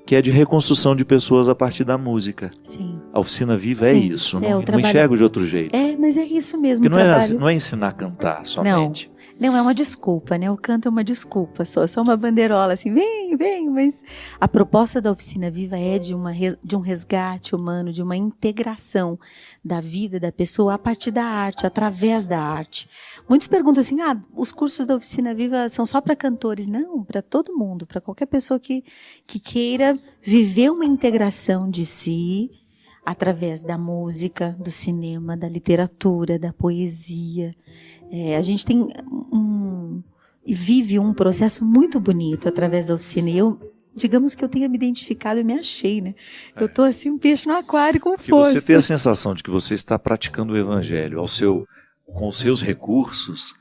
que é de reconstrução de pessoas a partir da música. Sim. A Oficina Viva é isso, não enxergo de outro jeito. Mas é isso mesmo. Porque não é ensinar a cantar somente. Não, é uma desculpa, né? O canto é uma desculpa, só uma bandeirola assim, vem, mas a proposta da Oficina Viva é de um resgate humano, de uma integração da vida da pessoa a partir da arte, através da arte. Muitos perguntam assim, os cursos da Oficina Viva são só para cantores? Não, para todo mundo, para qualquer pessoa que queira viver uma integração de si, através da música, do cinema, da literatura, da poesia. A gente tem vive um processo muito bonito através da oficina. E digamos que eu tenha me identificado e me achei, né? Eu estou assim, um peixe no aquário com força. E você tem a sensação de que você está praticando o evangelho com os seus recursos.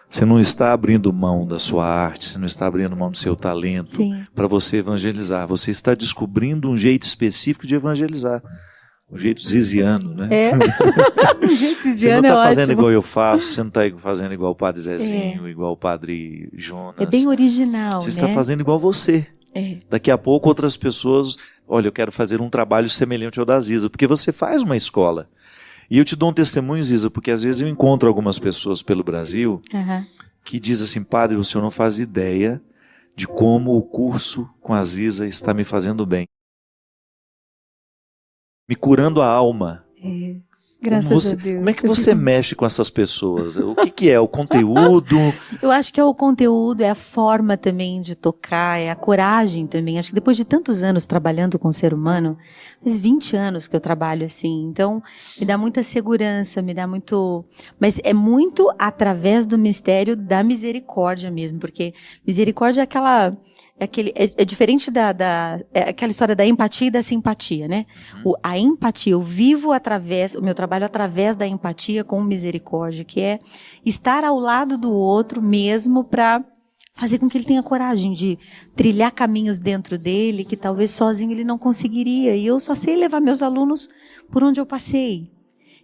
Você não está abrindo mão da sua arte, você não está abrindo mão do seu talento para você evangelizar. Você está descobrindo um jeito específico de evangelizar. Um jeito ziziano, né? Um jeito ziziano. Você não está fazendo ótimo. igual eu faço, você não está fazendo igual o Padre Zezinho, igual o Padre Jonas. É bem original, Você está fazendo igual você. Daqui a pouco outras pessoas, olha, eu quero fazer um trabalho semelhante ao da Ziza, porque você faz uma escola. E eu te dou um testemunho, Ziza, porque às vezes eu encontro algumas pessoas pelo Brasil que dizem assim, padre, o senhor não faz ideia de como o curso com a Ziza está me fazendo bem. Me curando a alma. Graças a Deus. Como é que você mexe com essas pessoas? O que é? O conteúdo? Eu acho que é o conteúdo, é a forma também de tocar, é a coragem também. Acho que depois de tantos anos trabalhando com o ser humano, faz 20 anos que eu trabalho assim, então me dá muita segurança, me dá muito... Mas é muito através do mistério da misericórdia mesmo, porque misericórdia é aquela... É diferente aquela história da empatia e da simpatia, né? A empatia, eu vivo o meu trabalho através da empatia com misericórdia, que é estar ao lado do outro mesmo para fazer com que ele tenha coragem de trilhar caminhos dentro dele que talvez sozinho ele não conseguiria. E eu só sei levar meus alunos por onde eu passei.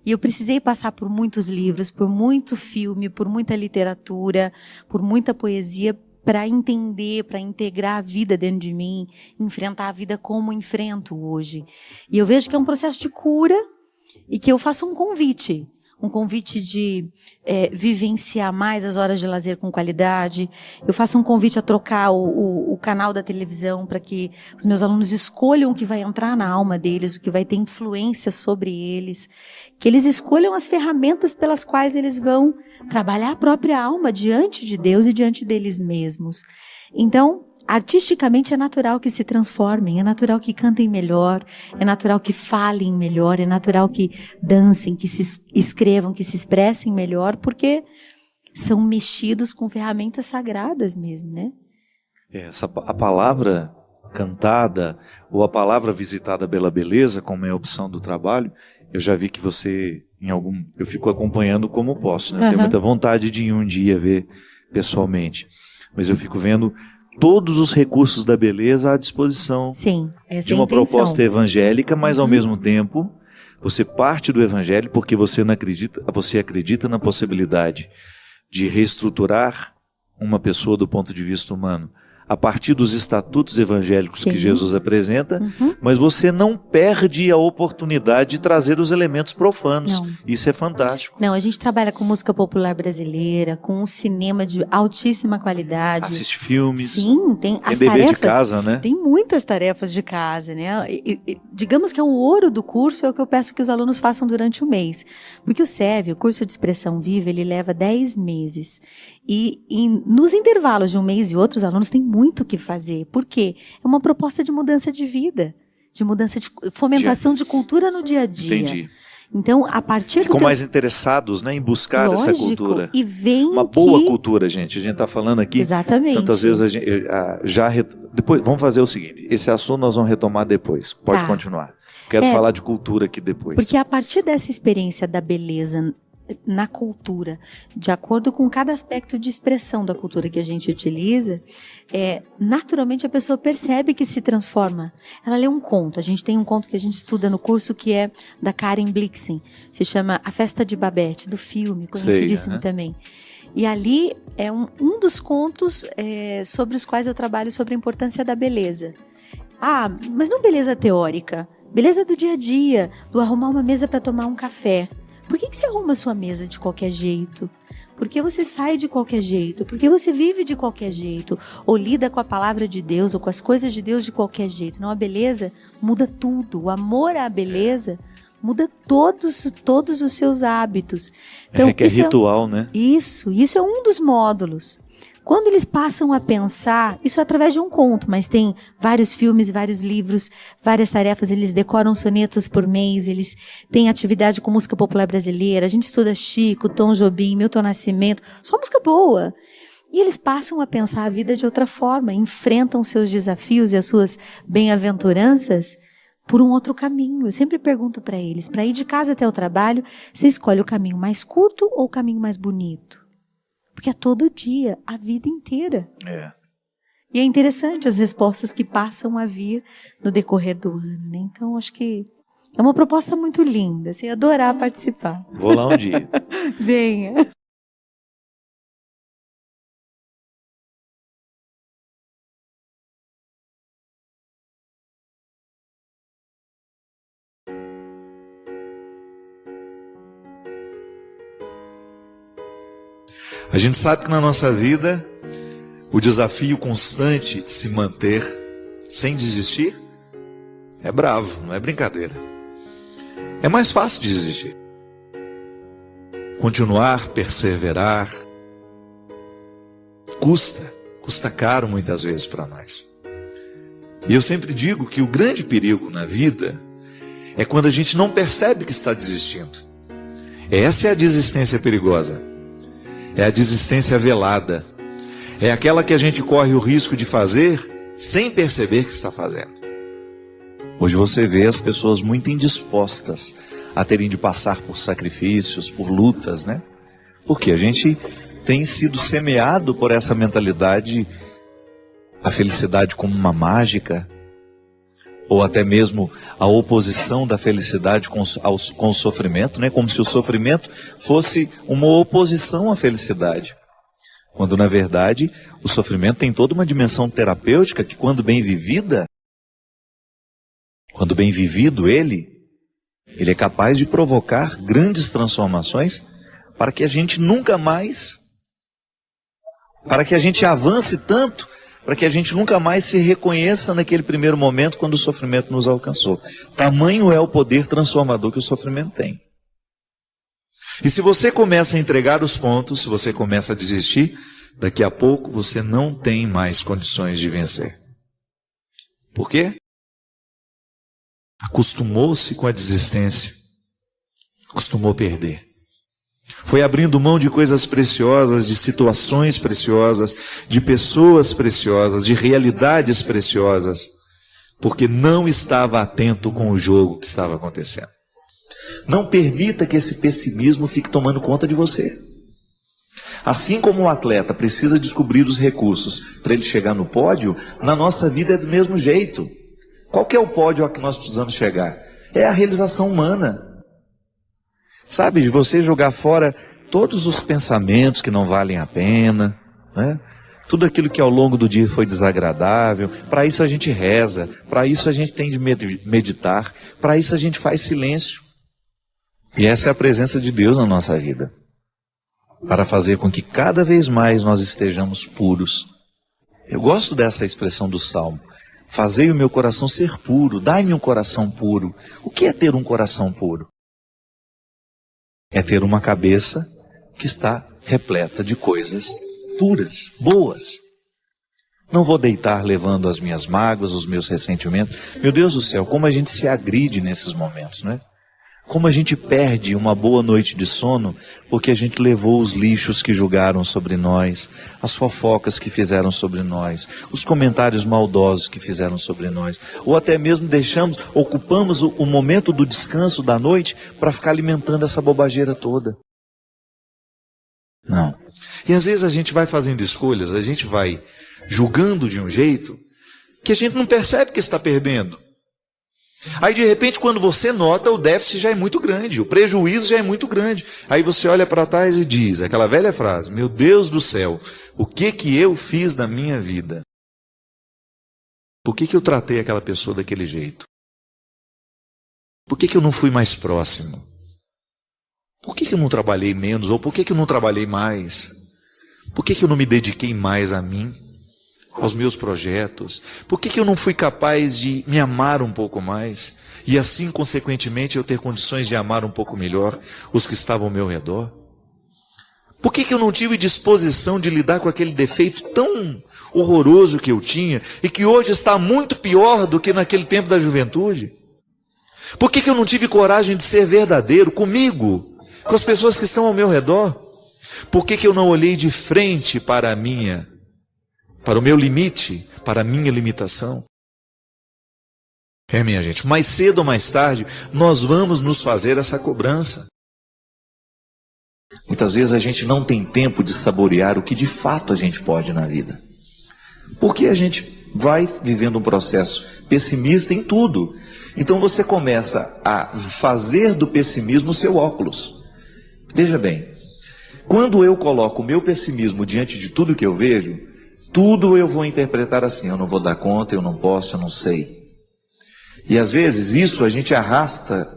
E eu precisei passar por muitos livros, por muito filme, por muita literatura, por muita poesia, para entender, para integrar a vida dentro de mim, enfrentar a vida como enfrento hoje. E eu vejo que é um processo de cura e que eu faço um convite. um convite de vivenciar mais as horas de lazer com qualidade. Eu faço um convite a trocar o canal da televisão para que os meus alunos escolham o que vai entrar na alma deles, o que vai ter influência sobre eles, que eles escolham as ferramentas pelas quais eles vão trabalhar a própria alma diante de Deus e diante deles mesmos. Então, artisticamente é natural que se transformem, é natural que cantem melhor, é natural que falem melhor, é natural que dancem, que se escrevam, que se expressem melhor, porque são mexidos com ferramentas sagradas mesmo, né? A palavra cantada ou a palavra visitada pela beleza, como é a opção do trabalho, eu já vi que você, eu fico acompanhando como posso, né? Eu tenho muita vontade de ir um dia ver pessoalmente, mas eu fico vendo todos os recursos da beleza à disposição. Sim, essa de uma proposta evangélica, mas ao mesmo tempo você parte do evangelho porque você acredita na possibilidade de reestruturar uma pessoa do ponto de vista humano a partir dos estatutos evangélicos que Jesus apresenta, mas você não perde a oportunidade de trazer os elementos profanos. Não. Isso é fantástico. Não, a gente trabalha com música popular brasileira, com um cinema de altíssima qualidade. Assiste filmes. Sim, tem as dever tarefas, de casa, né? Tem muitas tarefas de casa, né? Digamos que é o ouro do curso, é o que eu peço que os alunos façam durante o mês. Porque o SEV, o curso de expressão viva, ele leva 10 meses. E nos intervalos de um mês e outros alunos têm muito o que fazer. Por quê? É uma proposta de mudança de vida, de mudança de fomentação de cultura no dia a dia. Entendi. Então, a partir Ficam mais interessados, né, em buscar essa cultura. E vem uma boa cultura, gente. A gente está falando aqui. Exatamente. Tantas vezes depois vamos fazer o seguinte. Esse assunto nós vamos retomar depois. Pode continuar. Quero falar de cultura aqui depois. Porque a partir dessa experiência da beleza na cultura, de acordo com cada aspecto de expressão da cultura que a gente utiliza, naturalmente a pessoa percebe que se transforma. Ela lê um conto, a gente tem um conto que a gente estuda no curso que é da Karen Blixen, se chama A Festa de Babette, do filme, conhecidíssimo também. E ali é um dos contos sobre os quais eu trabalho sobre a importância da beleza. Ah, mas não beleza teórica, beleza do dia a dia, do arrumar uma mesa para tomar um café. Por que você arruma a sua mesa de qualquer jeito? Por que você sai de qualquer jeito? Por que você vive de qualquer jeito? Ou lida com a palavra de Deus ou com as coisas de Deus de qualquer jeito? Não, a beleza muda tudo. O amor à beleza muda todos os seus hábitos. Então, é ritual, né? Isso é um dos módulos. Quando eles passam a pensar, isso é através de um conto, mas tem vários filmes, vários livros, várias tarefas, eles decoram sonetos por mês, eles têm atividade com música popular brasileira, a gente estuda Chico, Tom Jobim, Milton Nascimento, só música boa. E eles passam a pensar a vida de outra forma, enfrentam seus desafios e as suas bem-aventuranças por um outro caminho. Eu sempre pergunto para eles, para ir de casa até o trabalho, você escolhe o caminho mais curto ou o caminho mais bonito? Porque é todo dia, a vida inteira. E é interessante as respostas que passam a vir no decorrer do ano, né? Então, acho que é uma proposta muito linda. Você ia adorar participar. Vou lá um dia. Venha. A gente sabe que na nossa vida o desafio constante de se manter sem desistir é bravo, não é brincadeira. É mais fácil desistir. Continuar, perseverar, custa caro muitas vezes para nós. E eu sempre digo que o grande perigo na vida é quando a gente não percebe que está desistindo. Essa é a desistência perigosa. É a desistência velada. É aquela que a gente corre o risco de fazer sem perceber que está fazendo. Hoje você vê as pessoas muito indispostas a terem de passar por sacrifícios, por lutas, né? Porque a gente tem sido semeado por essa mentalidade, a felicidade como uma mágica, ou até mesmo a oposição da felicidade com o sofrimento, né? Como se o sofrimento fosse uma oposição à felicidade. Quando, na verdade, o sofrimento tem toda uma dimensão terapêutica que, quando bem vivido ele Ele é capaz de provocar grandes transformações para que a gente nunca mais, para que a gente avance tanto, para que a gente nunca mais se reconheça naquele primeiro momento quando o sofrimento nos alcançou. Tamanho é o poder transformador que o sofrimento tem. E se você começa a entregar os pontos, se você começa a desistir, daqui a pouco você não tem mais condições de vencer. Por quê? Acostumou-se com a desistência, acostumou perder. Foi abrindo mão de coisas preciosas, de situações preciosas, de pessoas preciosas, de realidades preciosas, porque não estava atento com o jogo que estava acontecendo. Não permita que esse pessimismo fique tomando conta de você. Assim como o atleta precisa descobrir os recursos para ele chegar no pódio, na nossa vida é do mesmo jeito. Qual que é o pódio a que nós precisamos chegar? É a realização humana. Sabe, de você jogar fora todos os pensamentos que não valem a pena, né? Tudo aquilo que ao longo do dia foi desagradável. Para isso a gente reza, para isso a gente tem de meditar, para isso a gente faz silêncio. E essa é a presença de Deus na nossa vida, para fazer com que cada vez mais nós estejamos puros. Eu gosto dessa expressão do Salmo. Fazei o meu coração ser puro, dai-me um coração puro. O que é ter um coração puro? É ter uma cabeça que está repleta de coisas puras, boas. Não vou deitar levando as minhas mágoas, os meus ressentimentos. Meu Deus do céu, como a gente se agride nesses momentos, não é? Como a gente perde uma boa noite de sono porque a gente levou os lixos que julgaram sobre nós, as fofocas que fizeram sobre nós, os comentários maldosos que fizeram sobre nós, ou até mesmo ocupamos o momento do descanso da noite para ficar alimentando essa bobageira toda. Não. E às vezes a gente vai fazendo escolhas, a gente vai julgando de um jeito que a gente não percebe que está perdendo. Aí de repente quando você nota, o déficit já é muito grande, o prejuízo já é muito grande. Aí você olha para trás e diz, aquela velha frase, meu Deus do céu, o que eu fiz na minha vida? Por que eu tratei aquela pessoa daquele jeito? Por que eu não fui mais próximo? Por que eu não trabalhei menos? Ou por que eu não trabalhei mais? Por que eu não me dediquei mais a mim? Aos meus projetos? Por que eu não fui capaz de me amar um pouco mais? E assim, consequentemente, eu ter condições de amar um pouco melhor os que estavam ao meu redor? Por que eu não tive disposição de lidar com aquele defeito tão horroroso que eu tinha e que hoje está muito pior do que naquele tempo da juventude? Por que eu não tive coragem de ser verdadeiro comigo, com as pessoas que estão ao meu redor? Por que eu não olhei de frente para o meu limite, para a minha limitação? Minha gente, mais cedo ou mais tarde, nós vamos nos fazer essa cobrança. Muitas vezes a gente não tem tempo de saborear o que de fato a gente pode na vida. Porque a gente vai vivendo um processo pessimista em tudo. Então você começa a fazer do pessimismo o seu óculos. Veja bem, quando eu coloco o meu pessimismo diante de tudo que eu vejo, tudo eu vou interpretar assim, eu não vou dar conta, eu não posso, eu não sei. E às vezes isso a gente arrasta,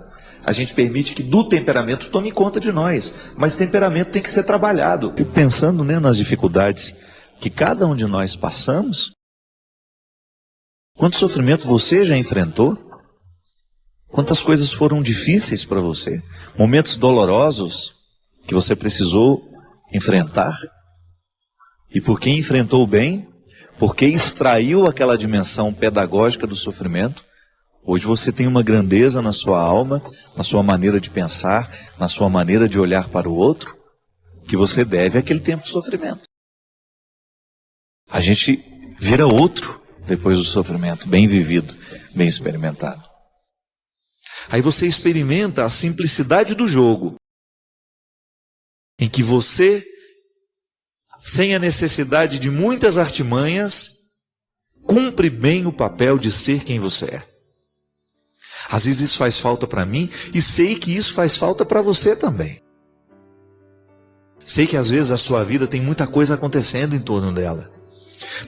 a gente permite que do temperamento tome conta de nós. Mas temperamento tem que ser trabalhado. Fico pensando, nas dificuldades que cada um de nós passamos. Quanto sofrimento você já enfrentou? Quantas coisas foram difíceis para você? Momentos dolorosos que você precisou enfrentar? E porque enfrentou bem, porque extraiu aquela dimensão pedagógica do sofrimento, hoje você tem uma grandeza na sua alma, na sua maneira de pensar, na sua maneira de olhar para o outro, que você deve àquele tempo de sofrimento. A gente vira outro depois do sofrimento, bem vivido, bem experimentado. Aí você experimenta a simplicidade do jogo, em que você, sem a necessidade de muitas artimanhas, cumpre bem o papel de ser quem você é. Às vezes isso faz falta para mim e sei que isso faz falta para você também. Sei que às vezes a sua vida tem muita coisa acontecendo em torno dela.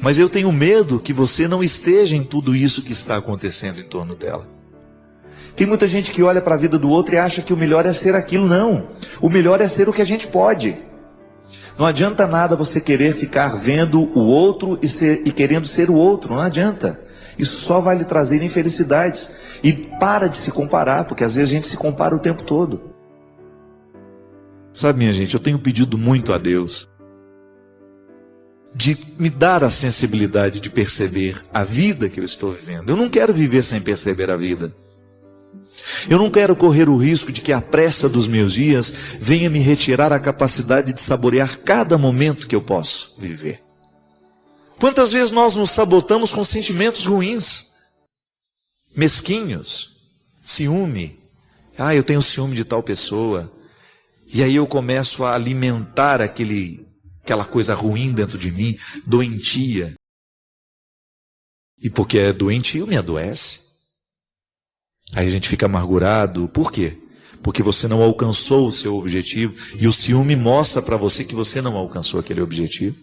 Mas eu tenho medo que você não esteja em tudo isso que está acontecendo em torno dela. Tem muita gente que olha para a vida do outro e acha que o melhor é ser aquilo. Não. O melhor é ser o que a gente pode. Não adianta nada você querer ficar vendo o outro e querendo ser o outro. Não adianta. Isso só vai lhe trazer infelicidades. E para de se comparar, porque às vezes a gente se compara o tempo todo. Sabe, minha gente, eu tenho pedido muito a Deus de me dar a sensibilidade de perceber a vida que eu estou vivendo. Eu não quero viver sem perceber a vida. Eu não quero correr o risco de que a pressa dos meus dias venha me retirar a capacidade de saborear cada momento que eu posso viver. Quantas vezes nós nos sabotamos com sentimentos ruins, mesquinhos, ciúme. Eu tenho ciúme de tal pessoa. E aí eu começo a alimentar aquela coisa ruim dentro de mim, doentia. E porque é doentio, me adoece. Aí a gente fica amargurado. Por quê? Porque você não alcançou o seu objetivo. E o ciúme mostra para você que você não alcançou aquele objetivo.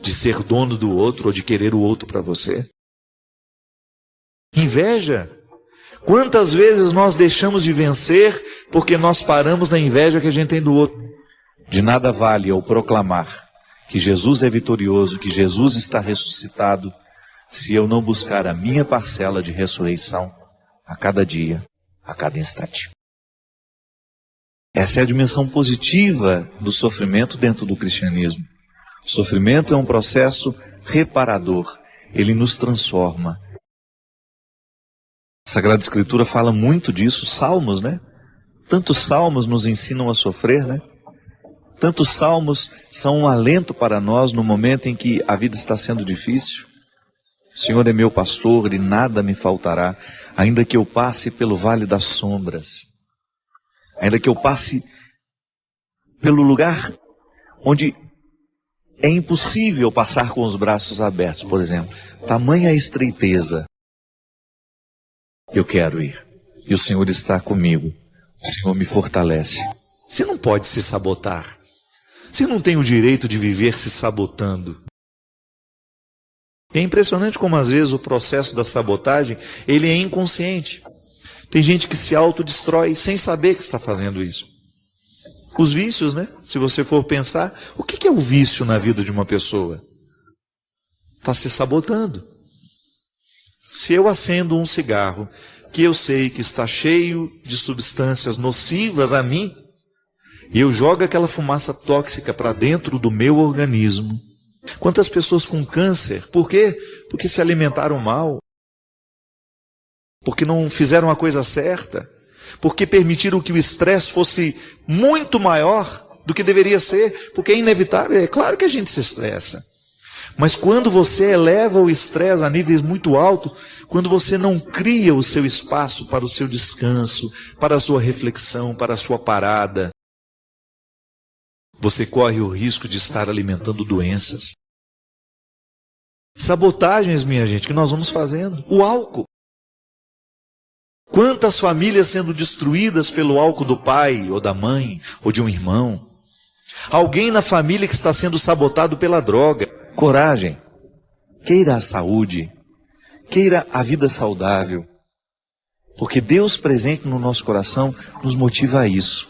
De ser dono do outro ou de querer o outro para você. Inveja. Quantas vezes nós deixamos de vencer porque nós paramos na inveja que a gente tem do outro? De nada vale eu proclamar que Jesus é vitorioso, que Jesus está ressuscitado, se eu não buscar a minha parcela de ressurreição a cada dia, a cada instante. Essa é a dimensão positiva do sofrimento dentro do cristianismo. O sofrimento é um processo reparador. Ele nos transforma. A Sagrada Escritura fala muito disso, salmos, né? Tantos salmos nos ensinam a sofrer, né? Tantos salmos são um alento para nós no momento em que a vida está sendo difícil. O Senhor é meu pastor e nada me faltará, ainda que eu passe pelo vale das sombras, ainda que eu passe pelo lugar onde é impossível passar com os braços abertos, por exemplo, tamanha estreiteza. Eu quero ir, e o Senhor está comigo, o Senhor me fortalece. Você não pode se sabotar, você não tem o direito de viver se sabotando. É impressionante como às vezes o processo da sabotagem, ele é inconsciente. Tem gente que se autodestrói sem saber que está fazendo isso. Os vícios, né? Se você for pensar, o que é o vício na vida de uma pessoa? Está se sabotando. Se eu acendo um cigarro que eu sei que está cheio de substâncias nocivas a mim, e eu jogo aquela fumaça tóxica para dentro do meu organismo. Quantas pessoas com câncer? Por quê? Porque se alimentaram mal. Porque não fizeram a coisa certa. Porque permitiram que o estresse fosse muito maior do que deveria ser. Porque é inevitável, é claro que a gente se estressa. Mas quando você eleva o estresse a níveis muito altos, quando você não cria o seu espaço para o seu descanso, para a sua reflexão, para a sua parada, você corre o risco de estar alimentando doenças. Sabotagens, minha gente, que nós vamos fazendo. O álcool. Quantas famílias sendo destruídas pelo álcool do pai, ou da mãe, ou de um irmão. Alguém na família que está sendo sabotado pela droga. Coragem. Queira a saúde. Queira a vida saudável. Porque Deus presente no nosso coração nos motiva a isso.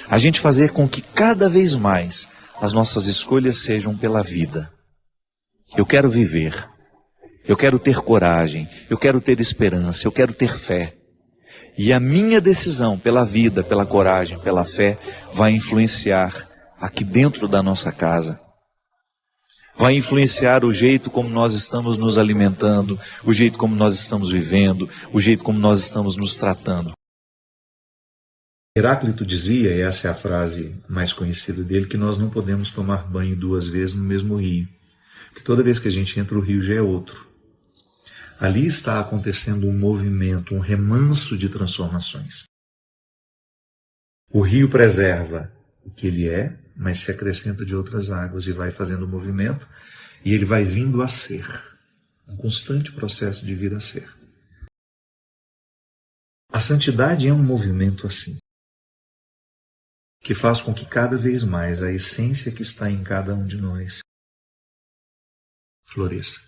A gente fazer com que cada vez mais as nossas escolhas sejam pela vida. Eu quero viver, eu quero ter coragem, eu quero ter esperança, eu quero ter fé. E a minha decisão pela vida, pela coragem, pela fé, vai influenciar aqui dentro da nossa casa. Vai influenciar o jeito como nós estamos nos alimentando, o jeito como nós estamos vivendo, o jeito como nós estamos nos tratando. Heráclito dizia, e essa é a frase mais conhecida dele, que nós não podemos tomar banho 2 vezes no mesmo rio. Porque toda vez que a gente entra, o rio já é outro. Ali está acontecendo um movimento, um remanso de transformações. O rio preserva o que ele é, mas se acrescenta de outras águas e vai fazendo o movimento, e ele vai vindo a ser. Um constante processo de vir a ser. A santidade é um movimento assim, que faz com que cada vez mais a essência que está em cada um de nós floresça.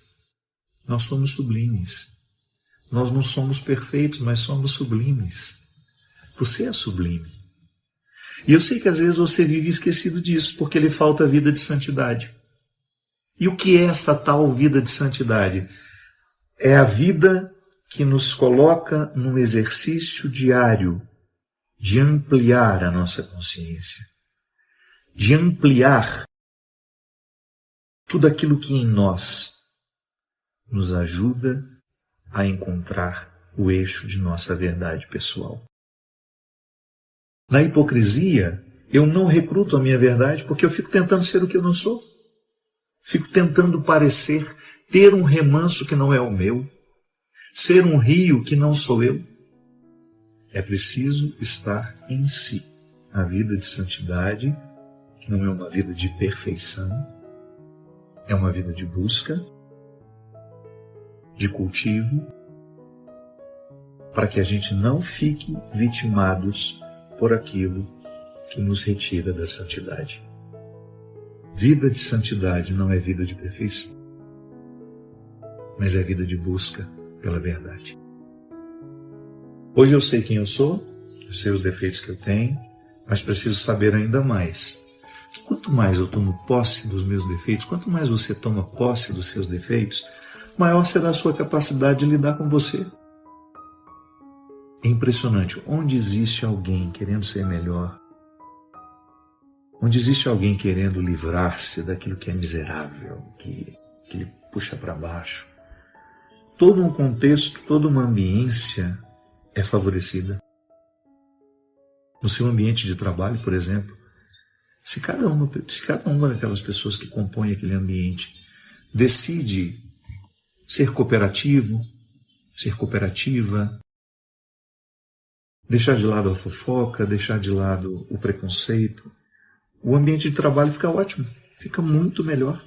Nós somos sublimes. Nós não somos perfeitos, mas somos sublimes. Você é sublime. E eu sei que às vezes você vive esquecido disso, porque lhe falta vida de santidade. E o que é essa tal vida de santidade? É a vida que nos coloca num exercício diário de ampliar a nossa consciência, de ampliar tudo aquilo que em nós nos ajuda a encontrar o eixo de nossa verdade pessoal. Na hipocrisia, eu não recruto a minha verdade porque eu fico tentando ser o que eu não sou. Fico tentando parecer, ter um remanso que não é o meu, ser um rio que não sou eu. É preciso estar em si. A vida de santidade, que não é uma vida de perfeição, é uma vida de busca, de cultivo, para que a gente não fique vitimados por aquilo que nos retira da santidade. Vida de santidade não é vida de perfeição, mas é vida de busca pela verdade. Hoje eu sei quem eu sou, eu sei os defeitos que eu tenho, mas preciso saber ainda mais. Que quanto mais eu tomo posse dos meus defeitos, quanto mais você toma posse dos seus defeitos, maior será a sua capacidade de lidar com você. É impressionante, onde existe alguém querendo ser melhor, onde existe alguém querendo livrar-se daquilo que é miserável, que lhe puxa para baixo, todo um contexto, toda uma ambiência é favorecida. No seu ambiente de trabalho, por exemplo, se cada uma daquelas pessoas que compõem aquele ambiente decide ser cooperativo, ser cooperativa, deixar de lado a fofoca, deixar de lado o preconceito, o ambiente de trabalho fica ótimo, fica muito melhor.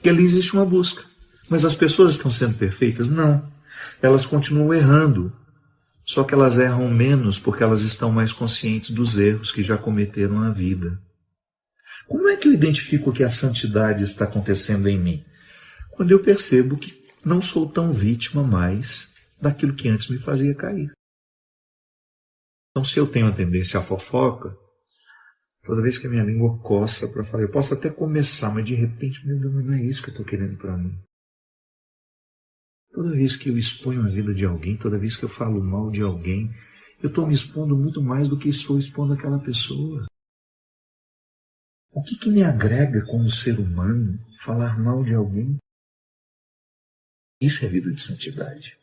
E ali existe uma busca. Mas as pessoas estão sendo perfeitas? Não. Elas continuam errando. Só que elas erram menos porque elas estão mais conscientes dos erros que já cometeram na vida. Como é que eu identifico que a santidade está acontecendo em mim? Quando eu percebo que não sou tão vítima mais daquilo que antes me fazia cair. Então, se eu tenho a tendência à fofoca, toda vez que a minha língua coça para falar, eu posso até começar, mas de repente, meu Deus, não é isso que eu estou querendo para mim. Toda vez que eu exponho a vida de alguém, toda vez que eu falo mal de alguém, eu estou me expondo muito mais do que estou expondo aquela pessoa. O que me agrega como ser humano falar mal de alguém? Isso é vida de santidade.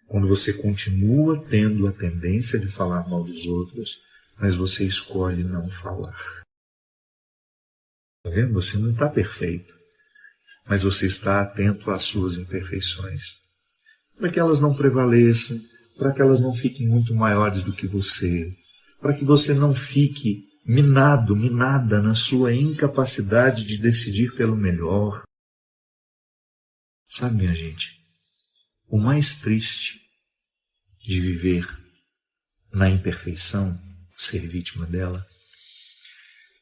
Quando você continua tendo a tendência de falar mal dos outros, mas você escolhe não falar. Está vendo? Você não está perfeito, mas você está atento às suas imperfeições. Para que elas não prevaleçam, para que elas não fiquem muito maiores do que você, para que você não fique minada na sua incapacidade de decidir pelo melhor. Sabe, minha gente, o mais triste de viver na imperfeição, ser vítima dela,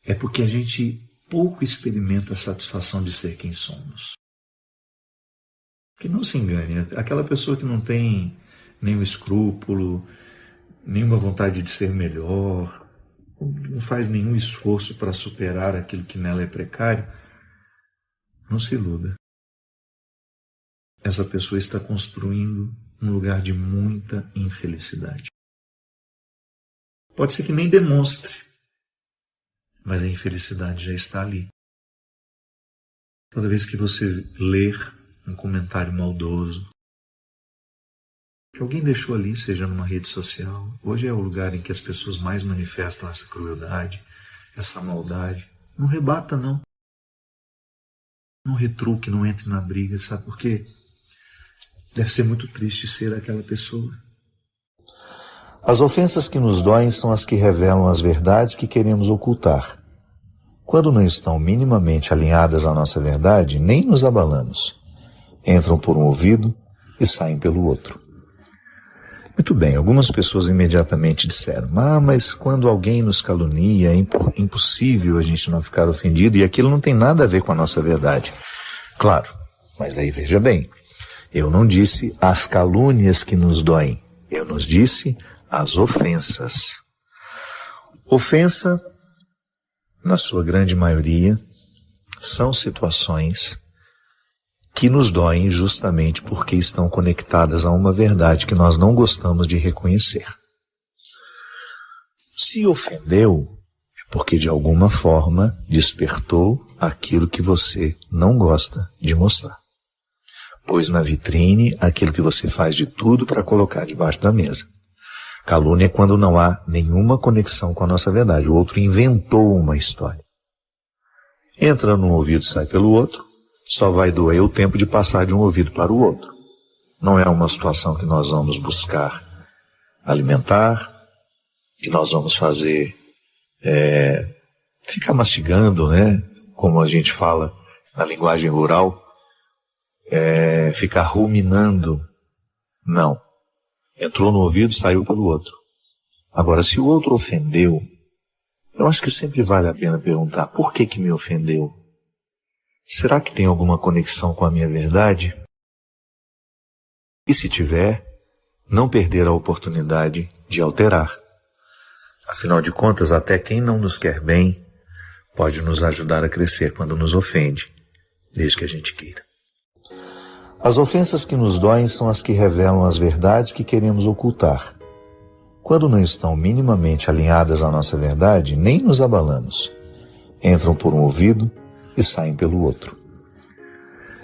é porque a gente pouco experimenta a satisfação de ser quem somos. Que não se engane, aquela pessoa que não tem nenhum escrúpulo, nenhuma vontade de ser melhor, não faz nenhum esforço para superar aquilo que nela é precário, não se iluda. Essa pessoa está construindo um lugar de muita infelicidade. Pode ser que nem demonstre, mas a infelicidade já está ali. Toda vez que você ler um comentário maldoso que alguém deixou ali, seja numa rede social, hoje é o lugar em que as pessoas mais manifestam essa crueldade, essa maldade, não rebata não. Não retruque, não entre na briga, sabe por quê? Deve ser muito triste ser aquela pessoa. As ofensas que nos doem são as que revelam as verdades que queremos ocultar. Quando não estão minimamente alinhadas à nossa verdade, nem nos abalamos. Entram por um ouvido e saem pelo outro. Muito bem, algumas pessoas imediatamente disseram, mas quando alguém nos calunia, é impossível a gente não ficar ofendido e aquilo não tem nada a ver com a nossa verdade. Claro, mas aí veja bem, Eu não disse as calúnias que nos doem. Eu nos disse as ofensas. Ofensa, na sua grande maioria, são situações que nos doem justamente porque estão conectadas a uma verdade que nós não gostamos de reconhecer. Se ofendeu, é porque de alguma forma despertou aquilo que você não gosta de mostrar. Pôs na vitrine aquilo que você faz de tudo para colocar debaixo da mesa. Calúnia é quando não há nenhuma conexão com a nossa verdade. O outro inventou uma história. Entra num ouvido e sai pelo outro, só vai doer o tempo de passar de um ouvido para o outro. Não é uma situação que nós vamos buscar alimentar, que nós vamos fazer ficar mastigando, né? Como a gente fala na linguagem rural, ficar ruminando. Não. Entrou no ouvido, saiu pelo outro. Agora, se o outro ofendeu, eu acho que sempre vale a pena perguntar, por que me ofendeu? Será que tem alguma conexão com a minha verdade? E se tiver, não perder a oportunidade de alterar. Afinal de contas, até quem não nos quer bem pode nos ajudar a crescer quando nos ofende, desde que a gente queira. As ofensas que nos doem são as que revelam as verdades que queremos ocultar. Quando não estão minimamente alinhadas à nossa verdade, nem nos abalamos. Entram por um ouvido e saem pelo outro.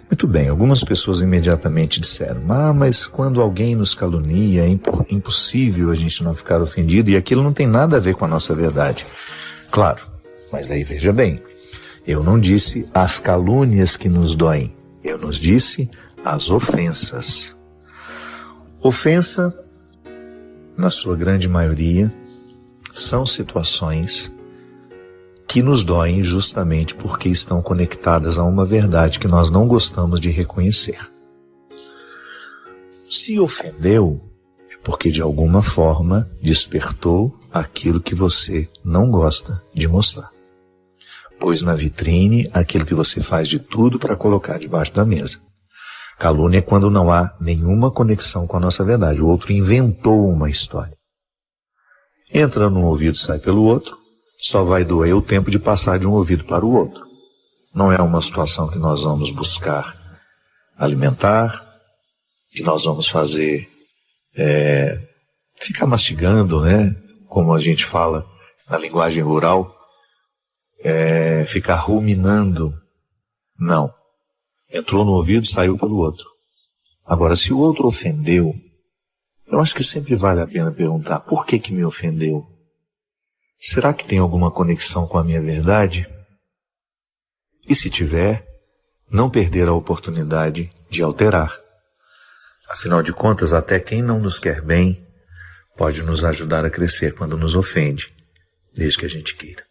Muito bem, algumas pessoas imediatamente disseram, mas quando alguém nos calunia, é impossível a gente não ficar ofendido e aquilo não tem nada a ver com a nossa verdade. Claro, mas aí veja bem, eu não disse as calúnias que nos doem, eu nos disse as ofensas. Ofensa, na sua grande maioria, são situações que nos doem justamente porque estão conectadas a uma verdade que nós não gostamos de reconhecer. Se ofendeu, é porque de alguma forma despertou aquilo que você não gosta de mostrar. Pôs na vitrine aquilo que você faz de tudo para colocar debaixo da mesa. Calúnia é quando não há nenhuma conexão com a nossa verdade. O outro inventou uma história. Entra num ouvido e sai pelo outro, só vai doer o tempo de passar de um ouvido para o outro. Não é uma situação que nós vamos buscar alimentar, que nós vamos fazer ficar mastigando, né? Como a gente fala na linguagem rural, ficar ruminando. Não. Entrou no ouvido, saiu pelo outro. Agora, se o outro ofendeu, eu acho que sempre vale a pena perguntar, por que me ofendeu? Será que tem alguma conexão com a minha verdade? E se tiver, não perder a oportunidade de alterar. Afinal de contas, até quem não nos quer bem pode nos ajudar a crescer quando nos ofende, desde que a gente queira.